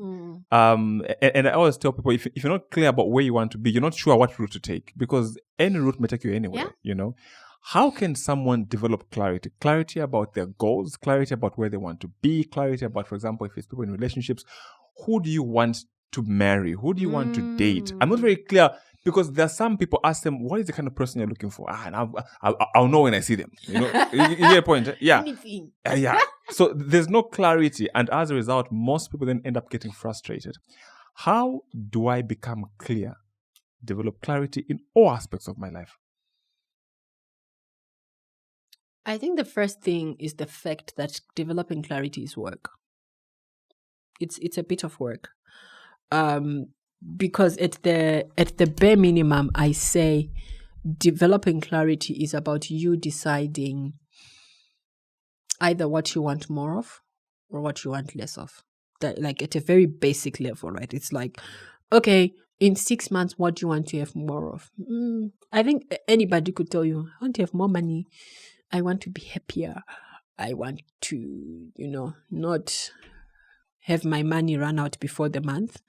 And I always tell people, if you're not clear about where you want to be, you're not sure what route to take, because any route may take you anywhere, How can someone develop clarity? Clarity about their goals, clarity about where they want to be, clarity about, for example, if it's people in relationships, who do you want to marry? Who do you want to date? I'm not very clear. because there are some people, ask them, what is the kind of person you're looking for? And I'll know when I see them. You know, you get a point? Yeah. Anything. Yeah. So there's no clarity. And as a result, most people then end up getting frustrated. How do I become clear, develop clarity in all aspects of my life? I think the first thing is the fact that developing clarity is work. It's a bit of work. Because at the bare minimum, I say developing clarity is about you deciding either what you want more of or what you want less of. That, like, at a very basic level, right? It's like, okay, in 6 months, what do you want to have more of? I think anybody could tell you, I want to have more money. I want to be happier. I want to, not have my money run out before the month.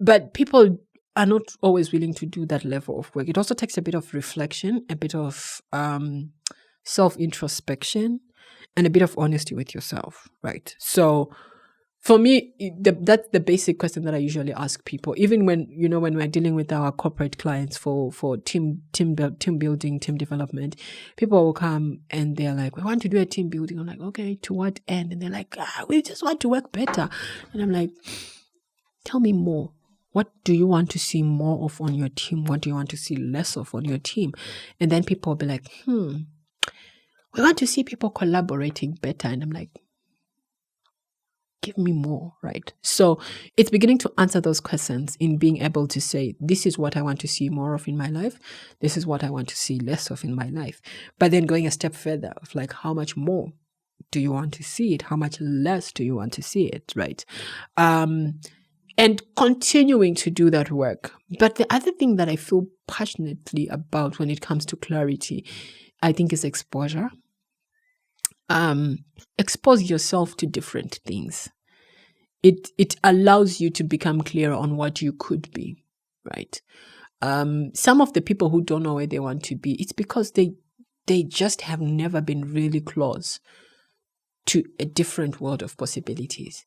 But people are not always willing to do that level of work. It also takes a bit of reflection, a bit of self-introspection, and a bit of honesty with yourself, right? So for me, that's the basic question that I usually ask people, even when we're dealing with our corporate clients for team building, team development. People will come and they're like, we want to do a team building. I'm like, okay, to what end? And they're like, we just want to work better. And I'm like, tell me more. What do you want to see more of on your team? What do you want to see less of on your team? And then people will be like, we want to see people collaborating better. And I'm like, give me more, right? So it's beginning to answer those questions in being able to say, this is what I want to see more of in my life. This is what I want to see less of in my life. But then going a step further of like, how much more do you want to see it? How much less do you want to see it, right? And continuing to do that work. But the other thing that I feel passionately about when it comes to clarity, I think, is exposure. Expose yourself to different things. It allows you to become clearer on what you could be, right? Some of the people who don't know where they want to be, it's because they just have never been really close to a different world of possibilities.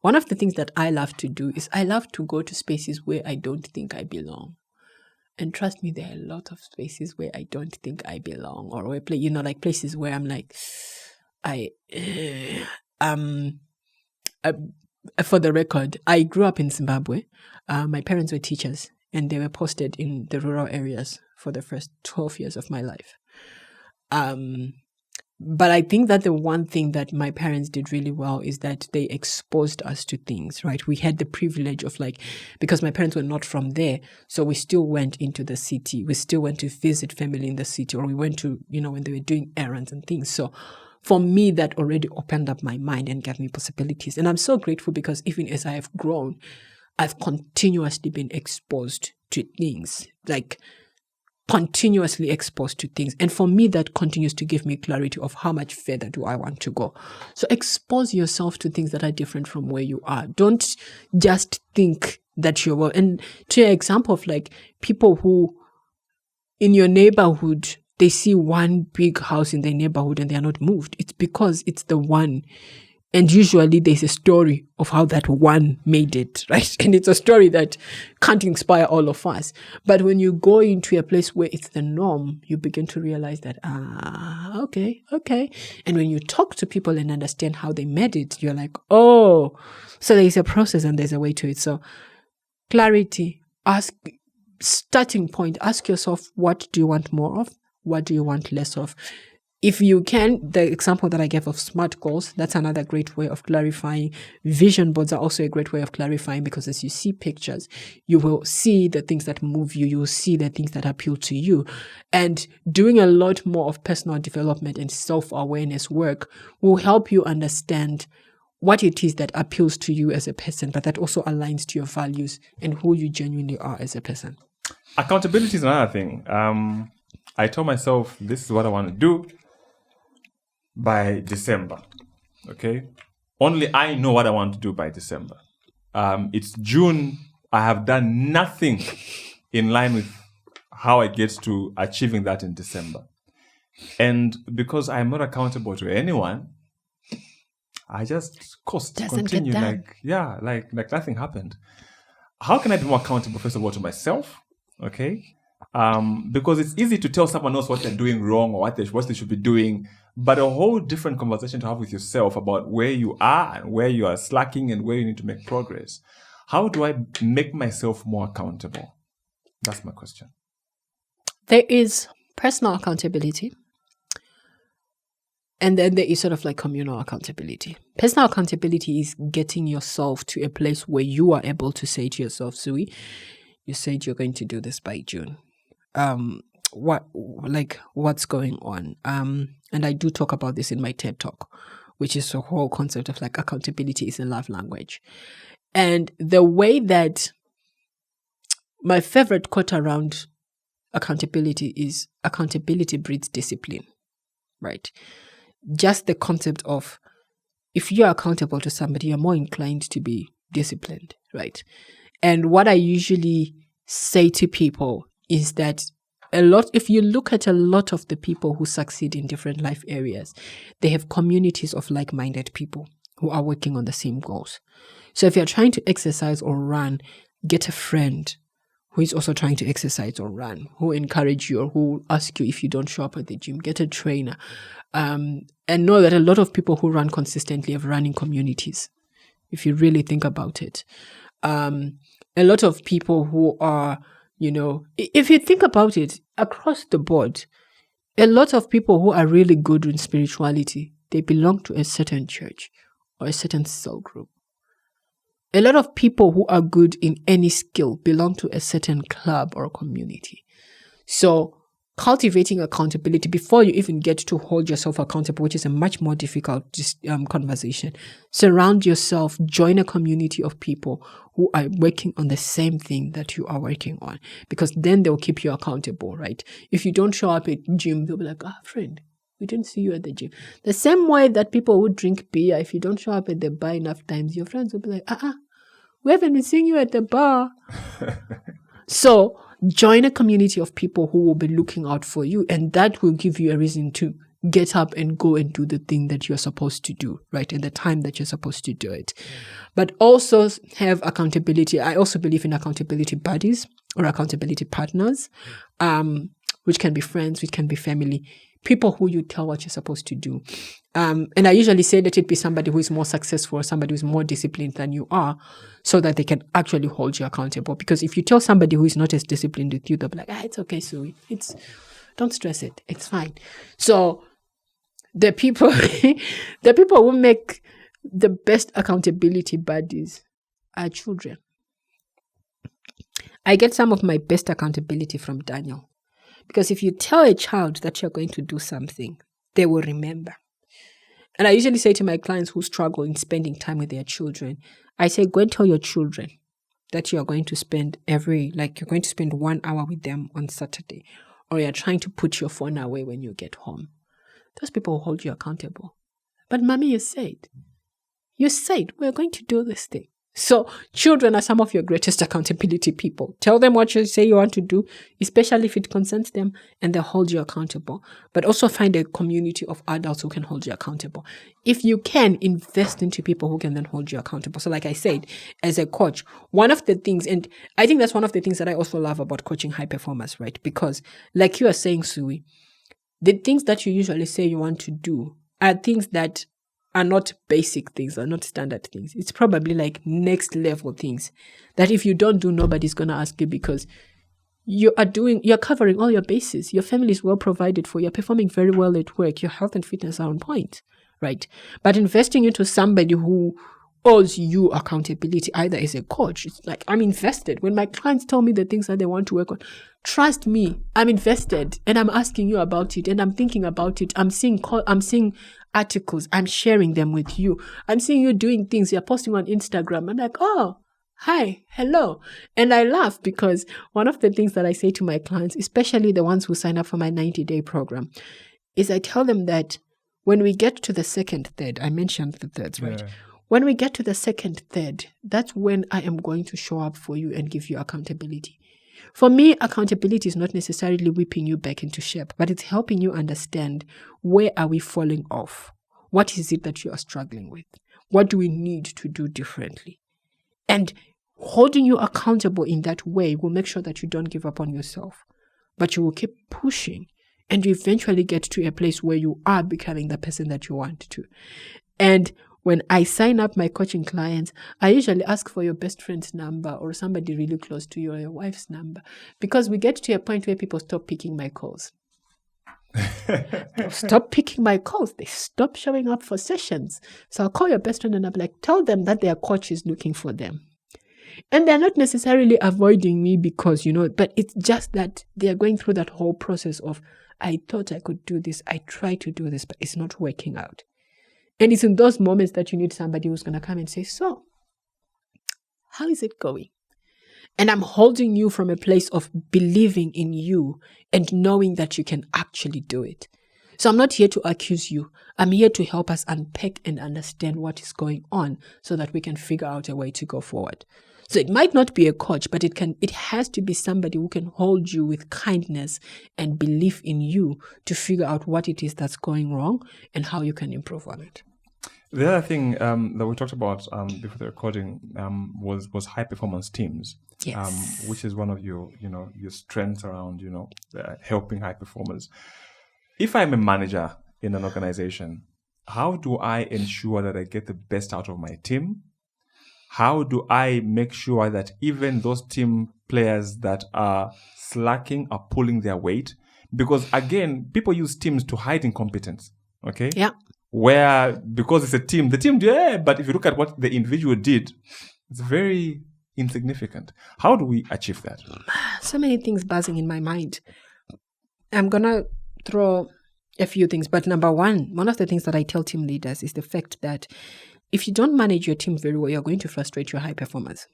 One of the things that I love to do is I love to go to spaces where I don't think I belong. And trust me, there are a lot of spaces where I don't think I belong, or where like places where I'm like, for the record, I grew up in Zimbabwe. My parents were teachers, and they were posted in the rural areas for the first 12 years of my life. But I think that the one thing that my parents did really well is that they exposed us to things, right? We had the privilege of because my parents were not from there, so we still went into the city. We still went to visit family in the city, or we went to, when they were doing errands and things. So for me, that already opened up my mind and gave me possibilities. And I'm so grateful because even as I have grown, I've continuously been exposed to things, continuously exposed to things. And for me, that continues to give me clarity of how much further do I want to go. So expose yourself to things that are different from where you are. Don't just think that you're well. And to your example of people who in your neighborhood, they see one big house in their neighborhood and they are not moved. It's because it's the one. And usually there's a story of how that one made it, right? And it's a story that can't inspire all of us. But when you go into a place where it's the norm, you begin to realize that, okay. And when you talk to people and understand how they made it, you're like, oh, so there's a process and there's a way to it. So clarity, starting point, ask yourself, what do you want more of? What do you want less of? If you can, the example that I gave of SMART goals, that's another great way of clarifying. Vision boards are also a great way of clarifying, because as you see pictures, you will see the things that move you. You will see the things that appeal to you. And doing a lot more of personal development and self-awareness work will help you understand what it is that appeals to you as a person, but that also aligns to your values and who you genuinely are as a person. Accountability is another thing. I told myself, this is what I want to do by December. Okay? Only I know what I want to do by December. It's June. I have done nothing in line with how I get to achieving that in December. And because I'm not accountable to anyone, I just continue like nothing happened. how can I be more accountable, first of all, to myself? Okay. Because it's easy to tell someone else what they're doing wrong or what they should be doing, but a whole different conversation to have with yourself about where you are and where you are slacking and where you need to make progress. How do I make myself more accountable? That's my question. There is personal accountability. And then there is sort of like communal accountability. Personal accountability is getting yourself to a place where you are able to say to yourself, Sui, you said you're going to do this by June. What's going on? And I do talk about this in my TED Talk, which is the whole concept of like accountability is a love language. And the way that my favorite quote around accountability is accountability breeds discipline, right? Just the concept of if you're accountable to somebody, you're more inclined to be disciplined, right? And what I usually say to people is that if you look at a lot of the people who succeed in different life areas, they have communities of like-minded people who are working on the same goals. So if you're trying to exercise or run, get a friend who is also trying to exercise or run, who encourage you or who ask you if you don't show up at the gym, get a trainer. And know that a lot of people who run consistently have running communities, if you really think about it. A lot of people who are, if you think about it, across the board, a lot of people who are really good in spirituality, they belong to a certain church or a certain cell group. A lot of people who are good in any skill belong to a certain club or community. So cultivating accountability before you even get to hold yourself accountable, which is a much more difficult conversation. Surround yourself, join a community of people who are working on the same thing that you are working on, because then they'll keep you accountable, right? If you don't show up at gym, they'll be like, friend, we didn't see you at the gym. The same way that people who drink beer, if you don't show up at the bar enough times, your friends will be like, we haven't been seeing you at the bar. So join a community of people who will be looking out for you, and that will give you a reason to get up and go and do the thing that you're supposed to do, right? In the time that you're supposed to do it. But also have accountability. I also believe in accountability buddies or accountability partners, which can be friends, which can be family, people who you tell what you're supposed to do. And I usually say that it be somebody who is more successful or somebody who is more disciplined than you are, so that they can actually hold you accountable. Because if you tell somebody who is not as disciplined with you, they'll be like, it's okay, Sui. Don't stress it. It's fine. So the people who make the best accountability buddies are children. I get some of my best accountability from Daniel. Because if you tell a child that you're going to do something, they will remember. And I usually say to my clients who struggle in spending time with their children, I say, go and tell your children that you're going to spend you're going to spend 1 hour with them on Saturday, or you're trying to put your phone away when you get home. Those people will hold you accountable. But mommy, you said we're going to do this thing. So children are some of your greatest accountability people. Tell them what you say you want to do, especially if it concerns them, and they'll hold you accountable. But also find a community of adults who can hold you accountable. If you can, invest into people who can then hold you accountable. So like I said, as a coach, one of the things, and I think that's one of the things that I also love about coaching high performers, right? Because like you are saying, Sui, the things that you usually say you want to do are things that are not basic things, are not standard things. It's probably like next level things that if you don't do, nobody's going to ask you, because you're covering all your bases. Your family is well provided for. You're performing very well at work. Your health and fitness are on point, right? But investing into somebody who owes you accountability, either as a coach, it's like, I'm invested. When my clients tell me the things that they want to work on, trust me, I'm invested, and I'm asking you about it, and I'm thinking about it. I'm seeing articles, I'm sharing them with you. I'm seeing you doing things, you're posting on Instagram. I'm like, oh, hi, hello. And I laugh, because one of the things that I say to my clients, especially the ones who sign up for my 90-day program, is I tell them that when we get to the second third, I mentioned the thirds, right? Yeah. When we get to the second third, that's when I am going to show up for you and give you accountability. For me, accountability is not necessarily whipping you back into shape, but it's helping you understand, where are we falling off? What is it that you are struggling with? What do we need to do differently? And holding you accountable in that way will make sure that you don't give up on yourself, but you will keep pushing, and you eventually get to a place where you are becoming the person that you want to. And when I sign up my coaching clients, I usually ask for your best friend's number or somebody really close to you, or your wife's number, because we get to a point where people stop picking my calls. They stop picking my calls. They stop showing up for sessions. So I'll call your best friend and I'm like, tell them that their coach is looking for them. And they're not necessarily avoiding me because, but it's just that they're going through that whole process of, I thought I could do this. I tried to do this, but it's not working out. And it's in those moments that you need somebody who's going to come and say, so, how is it going? And I'm holding you from a place of believing in you and knowing that you can actually do it. So I'm not here to accuse you. I'm here to help us unpack and understand what is going on so that we can figure out a way to go forward. So it might not be a coach, but it has to be somebody who can hold you with kindness and belief in you to figure out what it is that's going wrong and how you can improve on it. The other thing that we talked about before the recording was high performance teams. Yes. Which is one of your strengths around, helping high performers. If I'm a manager in an organization, how do I ensure that I get the best out of my team? How do I make sure that even those team players that are slacking are pulling their weight? Because again, people use teams to hide incompetence. Okay? Yeah. Because it's a team, but if you look at what the individual did, it's very insignificant. How do we achieve that? So many things buzzing in my mind. I'm going to throw a few things, but number one of the things that I tell team leaders is the fact that if you don't manage your team very well, you're going to frustrate your high performers.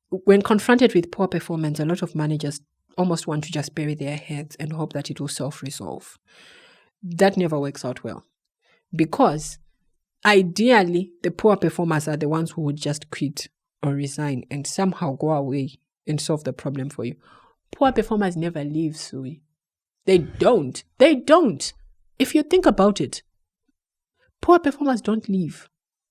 When confronted with poor performance, a lot of managers almost want to just bury their heads and hope that it will self-resolve. That never works out well, because ideally, the poor performers are the ones who would just quit or resign and somehow go away and solve the problem for you. Poor performers never leave, Sui. They don't. If you think about it, poor performers don't leave,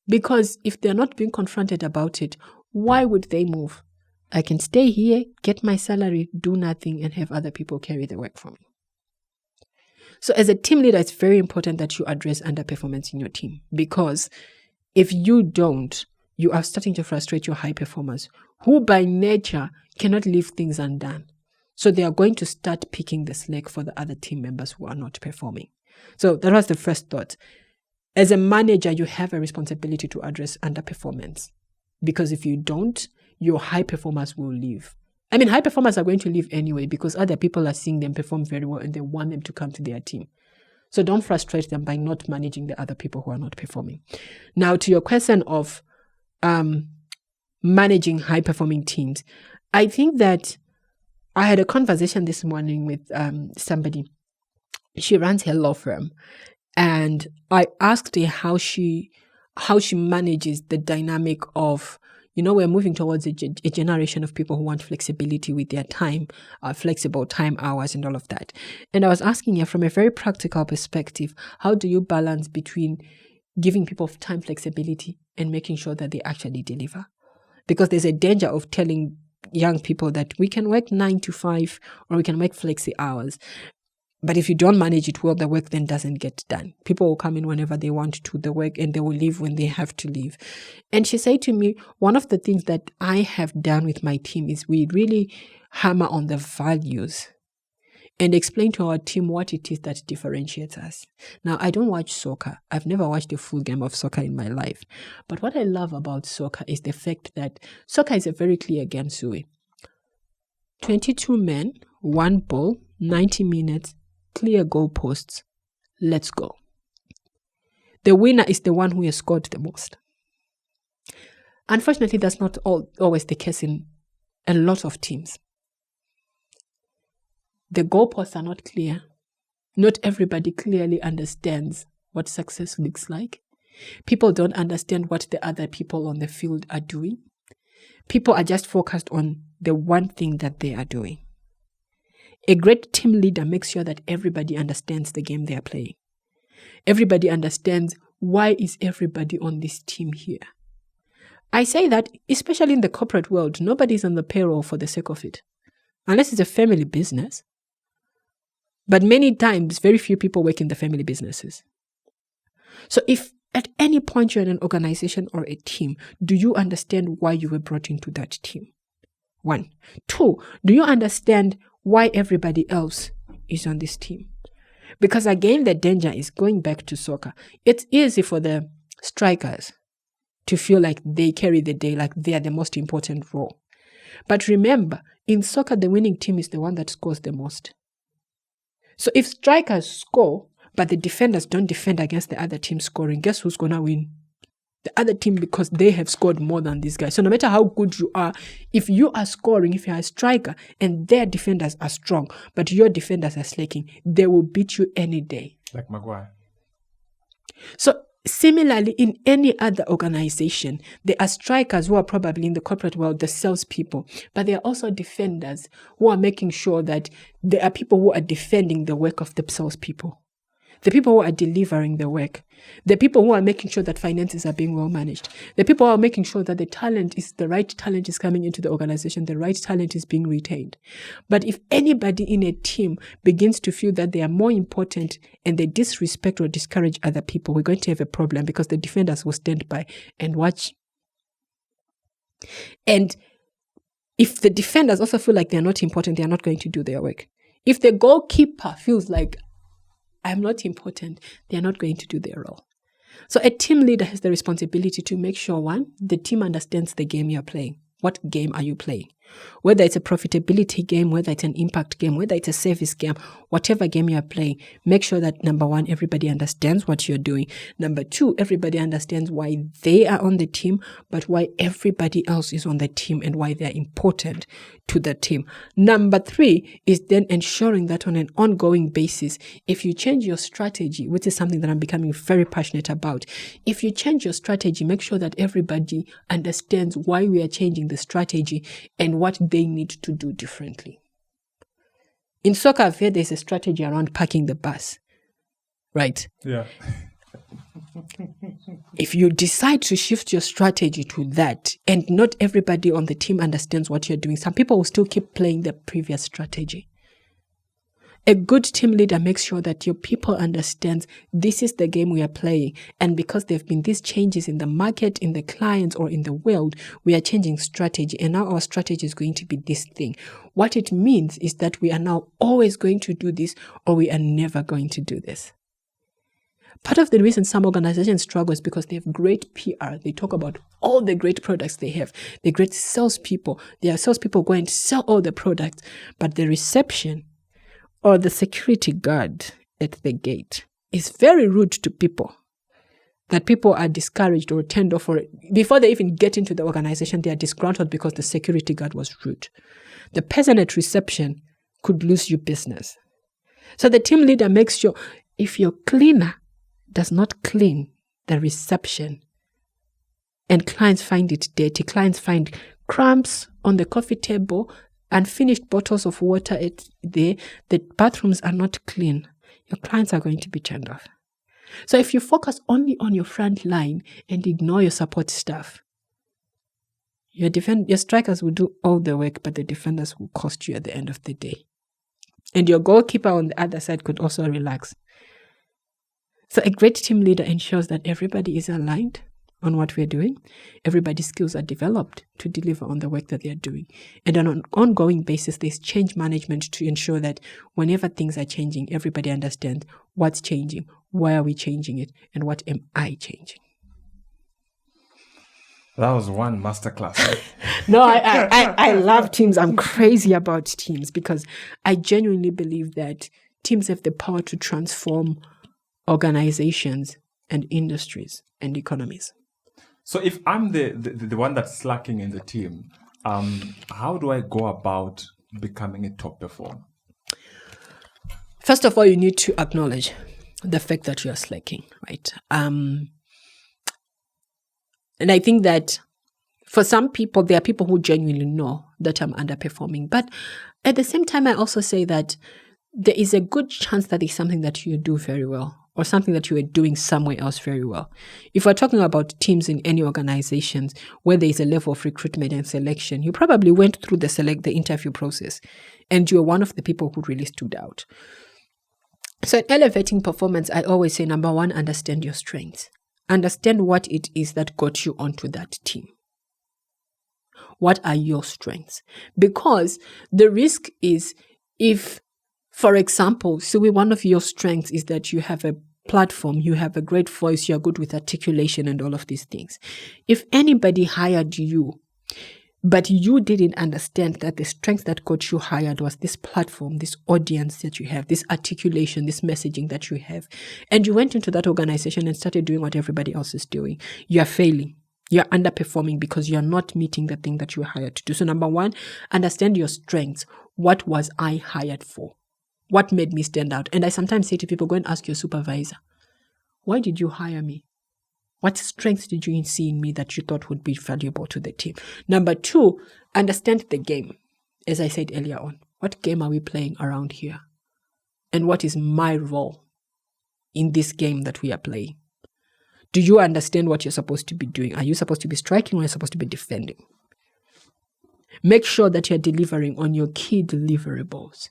because if they're not being confronted about it, why would they move? I can stay here, get my salary, do nothing, and have other people carry the work for me. So as a team leader, it's very important that you address underperformance in your team, because if you don't, you are starting to frustrate your high performers who by nature cannot leave things undone. So they are going to start picking the slack for the other team members who are not performing. So that was the first thought. As a manager, you have a responsibility to address underperformance, because if you don't, your high performers will leave. I mean, high performers are going to leave anyway because other people are seeing them perform very well and they want them to come to their team. So don't frustrate them by not managing the other people who are not performing. Now, to your question of managing high-performing teams, I think that I had a conversation this morning with somebody. She runs her law firm, and I asked her how she manages the dynamic of, we're moving towards a generation of people who want flexibility with their time, flexible time hours and all of that. And I was asking her from a very practical perspective, how do you balance between giving people time flexibility and making sure that they actually deliver? Because there's a danger of telling young people that we can work 9 to 5 or we can work flexi hours. But if you don't manage it well, the work then doesn't get done. People will come in whenever they want to the work and they will leave when they have to leave. And she said to me, one of the things that I have done with my team is we really hammer on the values and explain to our team what it is that differentiates us. Now, I don't watch soccer. I've never watched a full game of soccer in my life. But what I love about soccer is the fact that soccer is a very clear game, Sui. 22 men, 1 ball, 90 minutes, clear goalposts. Let's go. The winner is the one who has scored the most. Unfortunately, that's not always the case in a lot of teams. The goalposts are not clear. Not everybody clearly understands what success looks like. People don't understand what the other people on the field are doing. People are just focused on the one thing that they are doing. A great team leader makes sure that everybody understands the game they are playing. Everybody understands, why is everybody on this team here? I say that, especially in the corporate world, nobody's on the payroll for the sake of it, unless it's a family business. But many times, very few people work in the family businesses. So if at any point you're in an organization or a team, do you understand why you were brought into that team? 1. 2, do you understand why everybody else is on this team? Because again, the danger is going back to soccer. It's easy for the strikers to feel like they carry the day, like they are the most important role. But remember, in soccer, the winning team is the one that scores the most. So if strikers score, but the defenders don't defend against the other team scoring, guess who's going to win? The other team, because they have scored more than these guys. So no matter how good you are, if you are scoring, if you are a striker, and their defenders are strong, but your defenders are slacking, they will beat you any day. Like Maguire. So similarly, in any other organization, there are strikers who are probably in the corporate world, the salespeople, but there are also defenders who are making sure that there are people who are defending the work of the salespeople. The people who are delivering the work, the people who are making sure that finances are being well managed, the people who are making sure that the right talent is coming into the organization, the right talent is being retained. But if anybody in a team begins to feel that they are more important and they disrespect or discourage other people, we're going to have a problem, because the defenders will stand by and watch. And if the defenders also feel like they're not important, they're not going to do their work. If the goalkeeper feels like, I'm not important, they're not going to do their role. So a team leader has the responsibility to make sure, 1, the team understands the game you're playing. What game are you playing? Whether it's a profitability game, whether it's an impact game, whether it's a service game, whatever game you're playing, make sure that, number 1, everybody understands what you're doing. Number 2, everybody understands why they are on the team, but why everybody else is on the team and why they're important to the team. Number 3 is then ensuring that on an ongoing basis, if you change your strategy, which is something that I'm becoming very passionate about, if you change your strategy, make sure that everybody understands why we are changing the strategy and what they need to do differently. In soccer, I've heard there's a strategy around parking the bus, right? Yeah. If you decide to shift your strategy to that, and not everybody on the team understands what you're doing, some people will still keep playing the previous strategy. A good team leader makes sure that your people understand this is the game we are playing. And because there have been these changes in the market, in the clients, or in the world, we are changing strategy. And now our strategy is going to be this thing. What it means is that we are now always going to do this, or we are never going to do this. Part of the reason some organizations struggle is because they have great PR. They talk about all the great products they have. They're great salespeople. Their salespeople go and sell all the products. But the reception or the security guard at the gate is very rude to people. That people are discouraged or turned off, or before they even get into the organization, they are disgruntled because the security guard was rude. The person at reception could lose your business. So the team leader makes sure if your cleaner does not clean the reception and clients find it dirty, clients find crumbs on the coffee table, unfinished bottles of water the bathrooms are not clean, your clients are going to be turned off. So if you focus only on your front line and ignore your support staff, your strikers will do all the work, but the defenders will cost you at the end of the day. And your goalkeeper on the other side could also relax. So a great team leader ensures that everybody is aligned on what we're doing. Everybody's skills are developed to deliver on the work that they're doing. And on an ongoing basis, there's change management to ensure that whenever things are changing, everybody understands what's changing, why are we changing it, and what am I changing. That was one masterclass. No, I love teams. I'm crazy about teams because I genuinely believe that teams have the power to transform organizations and industries and economies. So if I'm the one that's slacking in the team, how do I go about becoming a top performer? First of all, you need to acknowledge the fact that you are slacking, right? And I think that for some people, there are people who genuinely know that I'm underperforming. But at the same time, I also say that there is a good chance that it's something that you do very well. or something that you were doing somewhere else very well. If we're talking about teams in any organizations where there is a level of recruitment and selection, you probably went through the interview process and you were one of the people who really stood out. So in elevating performance, I always say, number one, understand your strengths. Understand what it is that got you onto that team. What are your strengths? Because the risk is if, for example, one of your strengths is that you have a platform, you have a great voice, you're good with articulation and all of these things. If anybody hired you, but you didn't understand that the strength that got you hired was this platform, this audience that you have, this articulation, this messaging that you have, and you went into that organization and started doing what everybody else is doing, you are failing. You're underperforming because you're not meeting the thing that you were hired to do. So number one, understand your strengths. What was I hired for? What made me stand out? And I sometimes say to people, go and ask your supervisor, why did you hire me? What strengths did you see in me that you thought would be valuable to the team? Number two, understand the game. As I said earlier on, what game are we playing around here? And what is my role in this game that we are playing? Do you understand what you're supposed to be doing? Are you supposed to be striking or are you supposed to be defending? Make sure that you're delivering on your key deliverables.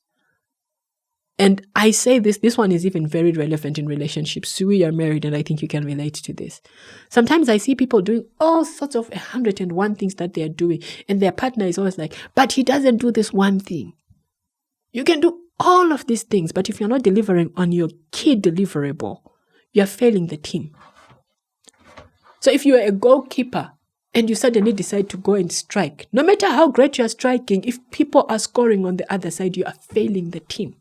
And I say this one is even very relevant in relationships. Sue, you're married and I think you can relate to this. Sometimes I see people doing all sorts of 101 things that they're doing and their partner is always like, but he doesn't do this one thing. You can do all of these things, but if you're not delivering on your key deliverable, you're failing the team. So if you are a goalkeeper and you suddenly decide to go and strike, no matter how great you are striking, if people are scoring on the other side, you are failing the team.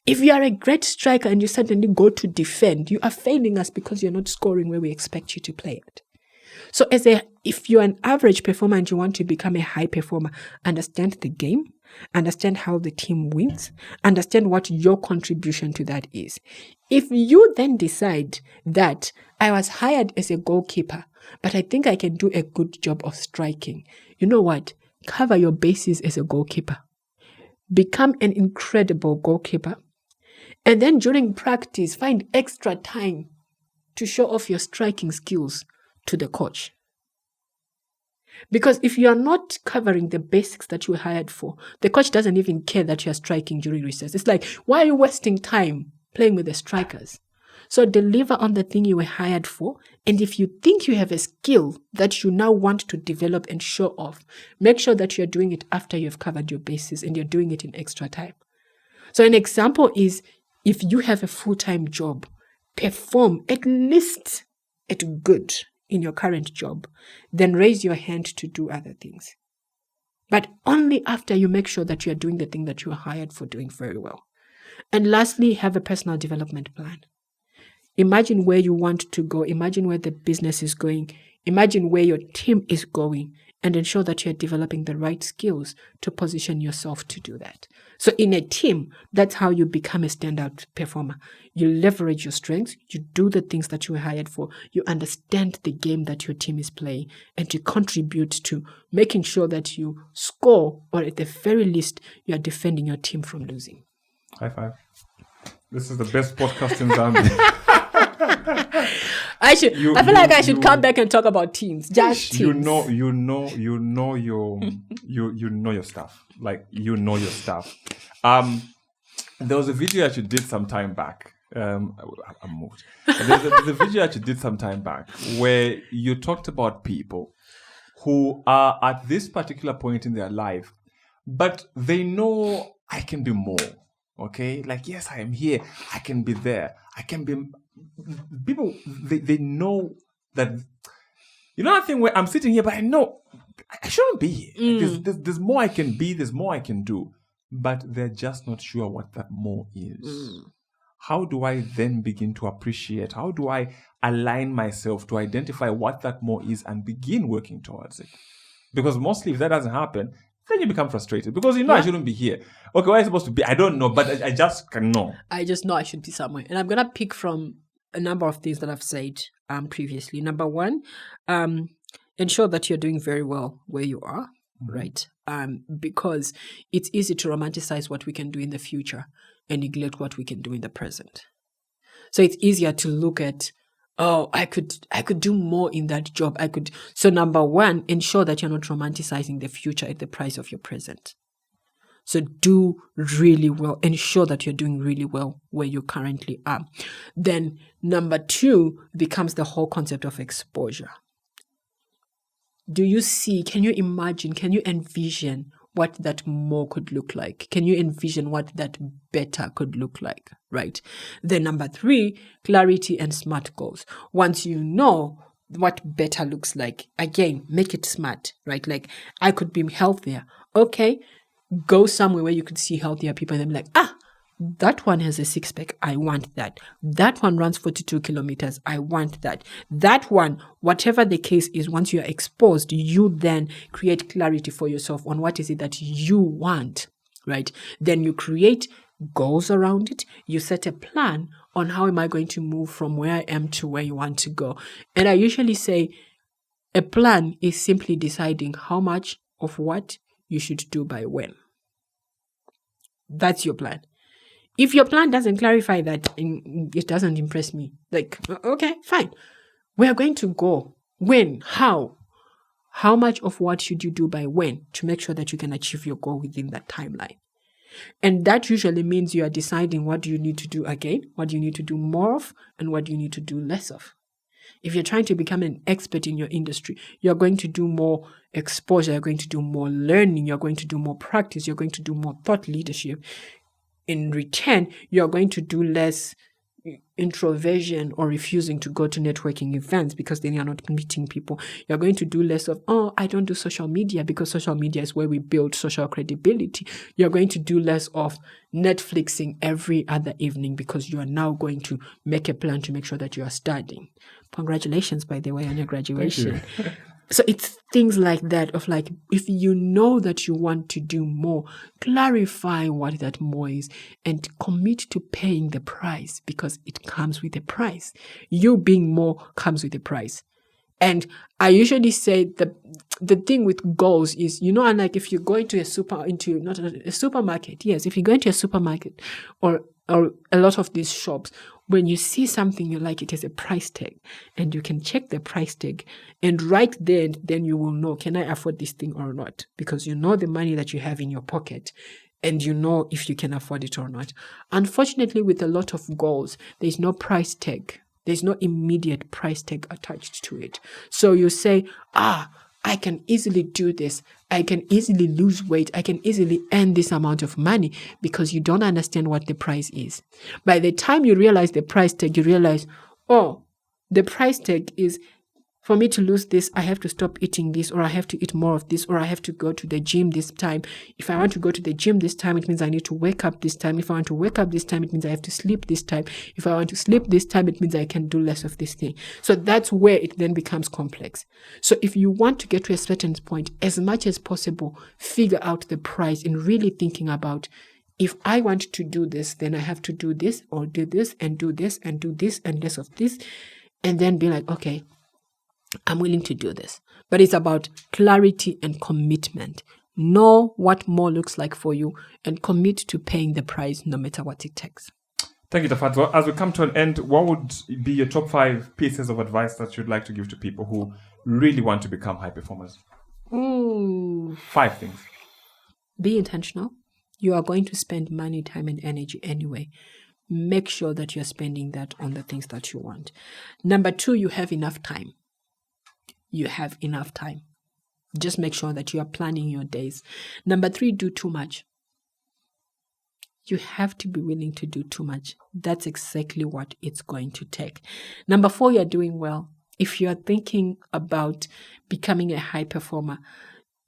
If you are a great striker and you suddenly go to defend, you are failing us because you're not scoring where we expect you to play it. So if you're an average performer and you want to become a high performer, understand the game, understand how the team wins, understand what your contribution to that is. If you then decide that I was hired as a goalkeeper, but I think I can do a good job of striking, you know what? Cover your bases as a goalkeeper. Become an incredible goalkeeper. And then during practice, find extra time to show off your striking skills to the coach. Because if you are not covering the basics that you were hired for, the coach doesn't even care that you are striking during recess. It's like, why are you wasting time playing with the strikers? So deliver on the thing you were hired for. And if you think you have a skill that you now want to develop and show off, make sure that you're doing it after you've covered your bases and you're doing it in extra time. So an example is, if you have a full-time job, perform at least at good in your current job, then raise your hand to do other things. But only after you make sure that you are doing the thing that you are hired for doing very well. And lastly, have a personal development plan. Imagine where you want to go. Imagine where the business is going. Imagine where your team is going, and ensure that you're developing the right skills to position yourself to do that. So in a team, that's how you become a standout performer. You leverage your strengths, you do the things that you were hired for, you understand the game that your team is playing, and you contribute to making sure that you score, or at the very least, you are defending your team from losing. High five. This is the best podcast in Zambia. I feel like I should come back and talk about teams. Just teams. You know your stuff. Like, you know your stuff. There was a video that you did some time back. I'm moved. There's a video that you did some time back where you talked about people who are at this particular point in their life, but they know I can be more. Okay? Like, yes, I am here. I can be there. I can be... People, they know that... You know that thing where I'm sitting here, but I know I shouldn't be here. Like, there's more I can be. There's more I can do. But they're just not sure what that more is. How do I then begin to appreciate? How do I align myself to identify what that more is and begin working towards it? Because mostly if that doesn't happen, then you become frustrated because I shouldn't be here. Okay, where am I supposed to be? I don't know, but I just can know. I just know I should be somewhere. And I'm going to pick from a number of things that I've said previously. Number one, ensure that you're doing very well where you are, right? Because it's easy to romanticize what we can do in the future and neglect what we can do in the present. So it's easier to look at, oh, I could do more in that job. So number one, ensure that you're not romanticizing the future at the price of your present. So do really well. Ensure that you're doing really well where you currently are. Then number two becomes the whole concept of exposure. Do you see, can you imagine, can you envision what that more could look like? Can you envision what that better could look like, right? Then number three, clarity and SMART goals. Once you know what better looks like, again, make it SMART, right? Like, I could be healthier. Okay, go somewhere where you could see healthier people and then be like, that one has a six-pack. I want that. That one runs 42 kilometers. I want that. That one, whatever the case is, once you are exposed, you then create clarity for yourself on what is it that you want, right? Then you create goals around it. You set a plan on how am I going to move from where I am to where you want to go. And I usually say a plan is simply deciding how much of what you should do by when. That's your plan. If your plan doesn't clarify that, it doesn't impress me. Like, okay, fine. We are going to go. When? How? How much of what should you do by when to make sure that you can achieve your goal within that timeline? And that usually means you are deciding what do you need to do again, what do you need to do more of, and what do you need to do less of. If you're trying to become an expert in your industry, you're going to do more exposure, you're going to do more learning, you're going to do more practice, you're going to do more thought leadership. In return, you're going to do less introversion or refusing to go to networking events because then you're not meeting people. You're going to do less of, I don't do social media because social media is where we build social credibility. You're going to do less of Netflixing every other evening because you are now going to make a plan to make sure that you are studying. Congratulations, by the way, on your graduation. So it's things like that of like, if you know that you want to do more, clarify what that more is and commit to paying the price because it comes with a price. You being more comes with a price. And I usually say the thing with goals is, unlike if you go into a supermarket, yes, if you go into a supermarket or a lot of these shops, when you see something you like, it has a price tag and you can check the price tag and right then you will know, can I afford this thing or not? Because you know the money that you have in your pocket and you know if you can afford it or not. Unfortunately, with a lot of goals, there's no price tag. There's no immediate price tag attached to it. So you say, I can easily do this. I can easily lose weight. I can easily earn this amount of money because you don't understand what the price is. By the time you realize the price tag, you realize, the price tag is for me to lose this, I have to stop eating this, or I have to eat more of this, or I have to go to the gym this time. If I want to go to the gym this time, it means I need to wake up this time. If I want to wake up this time, it means I have to sleep this time. If I want to sleep this time, it means I can do less of this thing. So that's where it then becomes complex. So if you want to get to a certain point, as much as possible, figure out the price and really thinking about, if I want to do this, then I have to do this or do this and do this and do this and less of this. And then be like, okay, I'm willing to do this. But it's about clarity and commitment. Know what more looks like for you and commit to paying the price no matter what it takes. Thank you, Tafadzwa. As we come to an end, what would be your top 5 pieces of advice that you'd like to give to people who really want to become high performers? 5 things. Be intentional. You are going to spend money, time, and energy anyway. Make sure that you're spending that on the things that you want. Number 2, you have enough time. You have enough time. Just make sure that you are planning your days. Number 3, do too much. You have to be willing to do too much. That's exactly what it's going to take. Number 4, you're doing well. If you're thinking about becoming a high performer,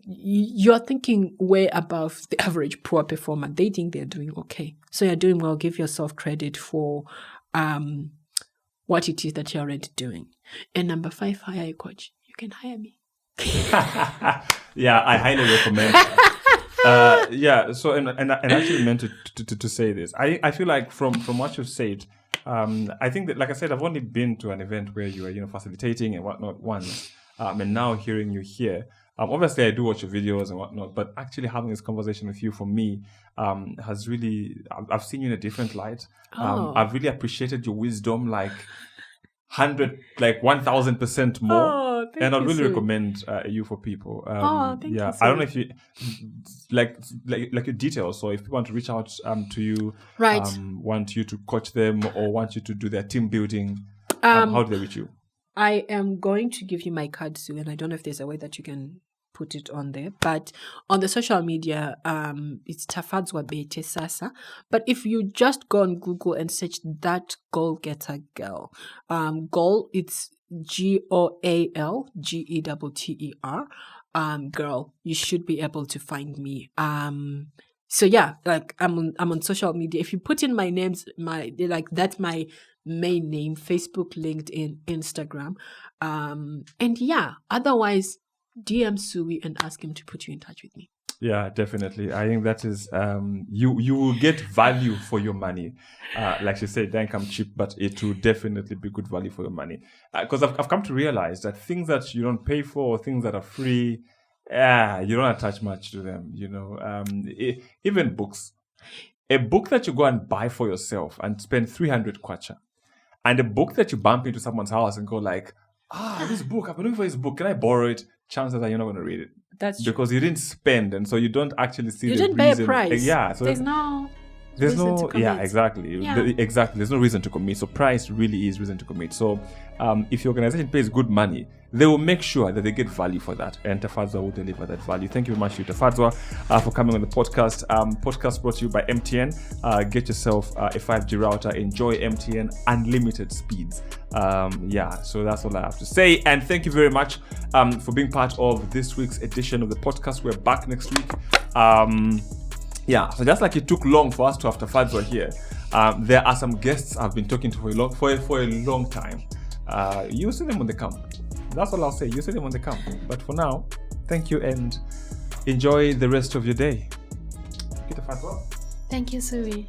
you're thinking way above the average poor performer. They think they're doing okay. So you're doing well. Give yourself credit for what it is that you're already doing. And number 5, hire a coach. You can hire me. Yeah, I highly recommend. So and I actually meant to say this. I feel like from what you've said, I think that, like I said, I've only been to an event where you were facilitating and whatnot once, and now hearing you here, Obviously, I do watch your videos and whatnot, but actually having this conversation with you, for me, has really, I've seen you in a different light. I've really appreciated your wisdom, like 1,000% more. Oh, thank and I'd you, really Sue. recommend you for people. Thank you, I don't know if you like your details. So if people want to reach out to you, Right. want you to coach them or want you to do their team building, how do they reach you? I am going to give you my card soon, and I don't know if there's a way that you can put it on there. But on the social media, it's Tafadzwa Bete Sasa. But if you just go on Google and search that goal getter girl, goal, it's GOALGETTER, girl, you should be able to find me. So yeah, like I'm on social media. If you put in my names, that's my main name: Facebook, LinkedIn, Instagram, and yeah. Otherwise, DM Sui and ask him to put you in touch with me. Yeah, definitely. I think that is you will get value for your money. Like she said, it doesn't come cheap, but it will definitely be good value for your money. Because I've come to realize that things that you don't pay for, or things that are free, you don't attach much to them. Even books. A book that you go and buy for yourself and spend 300 kwacha, and a book that you bump into someone's house and go like, this book, I've been looking for this book, can I borrow it? Chances are you're not going to read it. That's true. Because you didn't spend, and so you don't actually see You the didn't pay reason. a price. Yeah, so there's no exactly. Yeah. Exactly. There's no reason to commit. So price really is reason to commit. So if your organization pays good money, they will make sure that they get value for that, and Tafadzwa will deliver that value. Thank you very much to Tafadzwa for coming on the podcast. Podcast brought to you by MTN. Get yourself a 5G router. Enjoy MTN unlimited speeds. So that's all I have to say. And thank you very much for being part of this week's edition of the podcast. We're back next week. So just like it took long for us to have Tafadzwa here, there are some guests I've been talking to for a long time. You see them when they come. That's all I'll say. You see them when they come. But for now, thank you and enjoy the rest of your day. Thank you, Sui.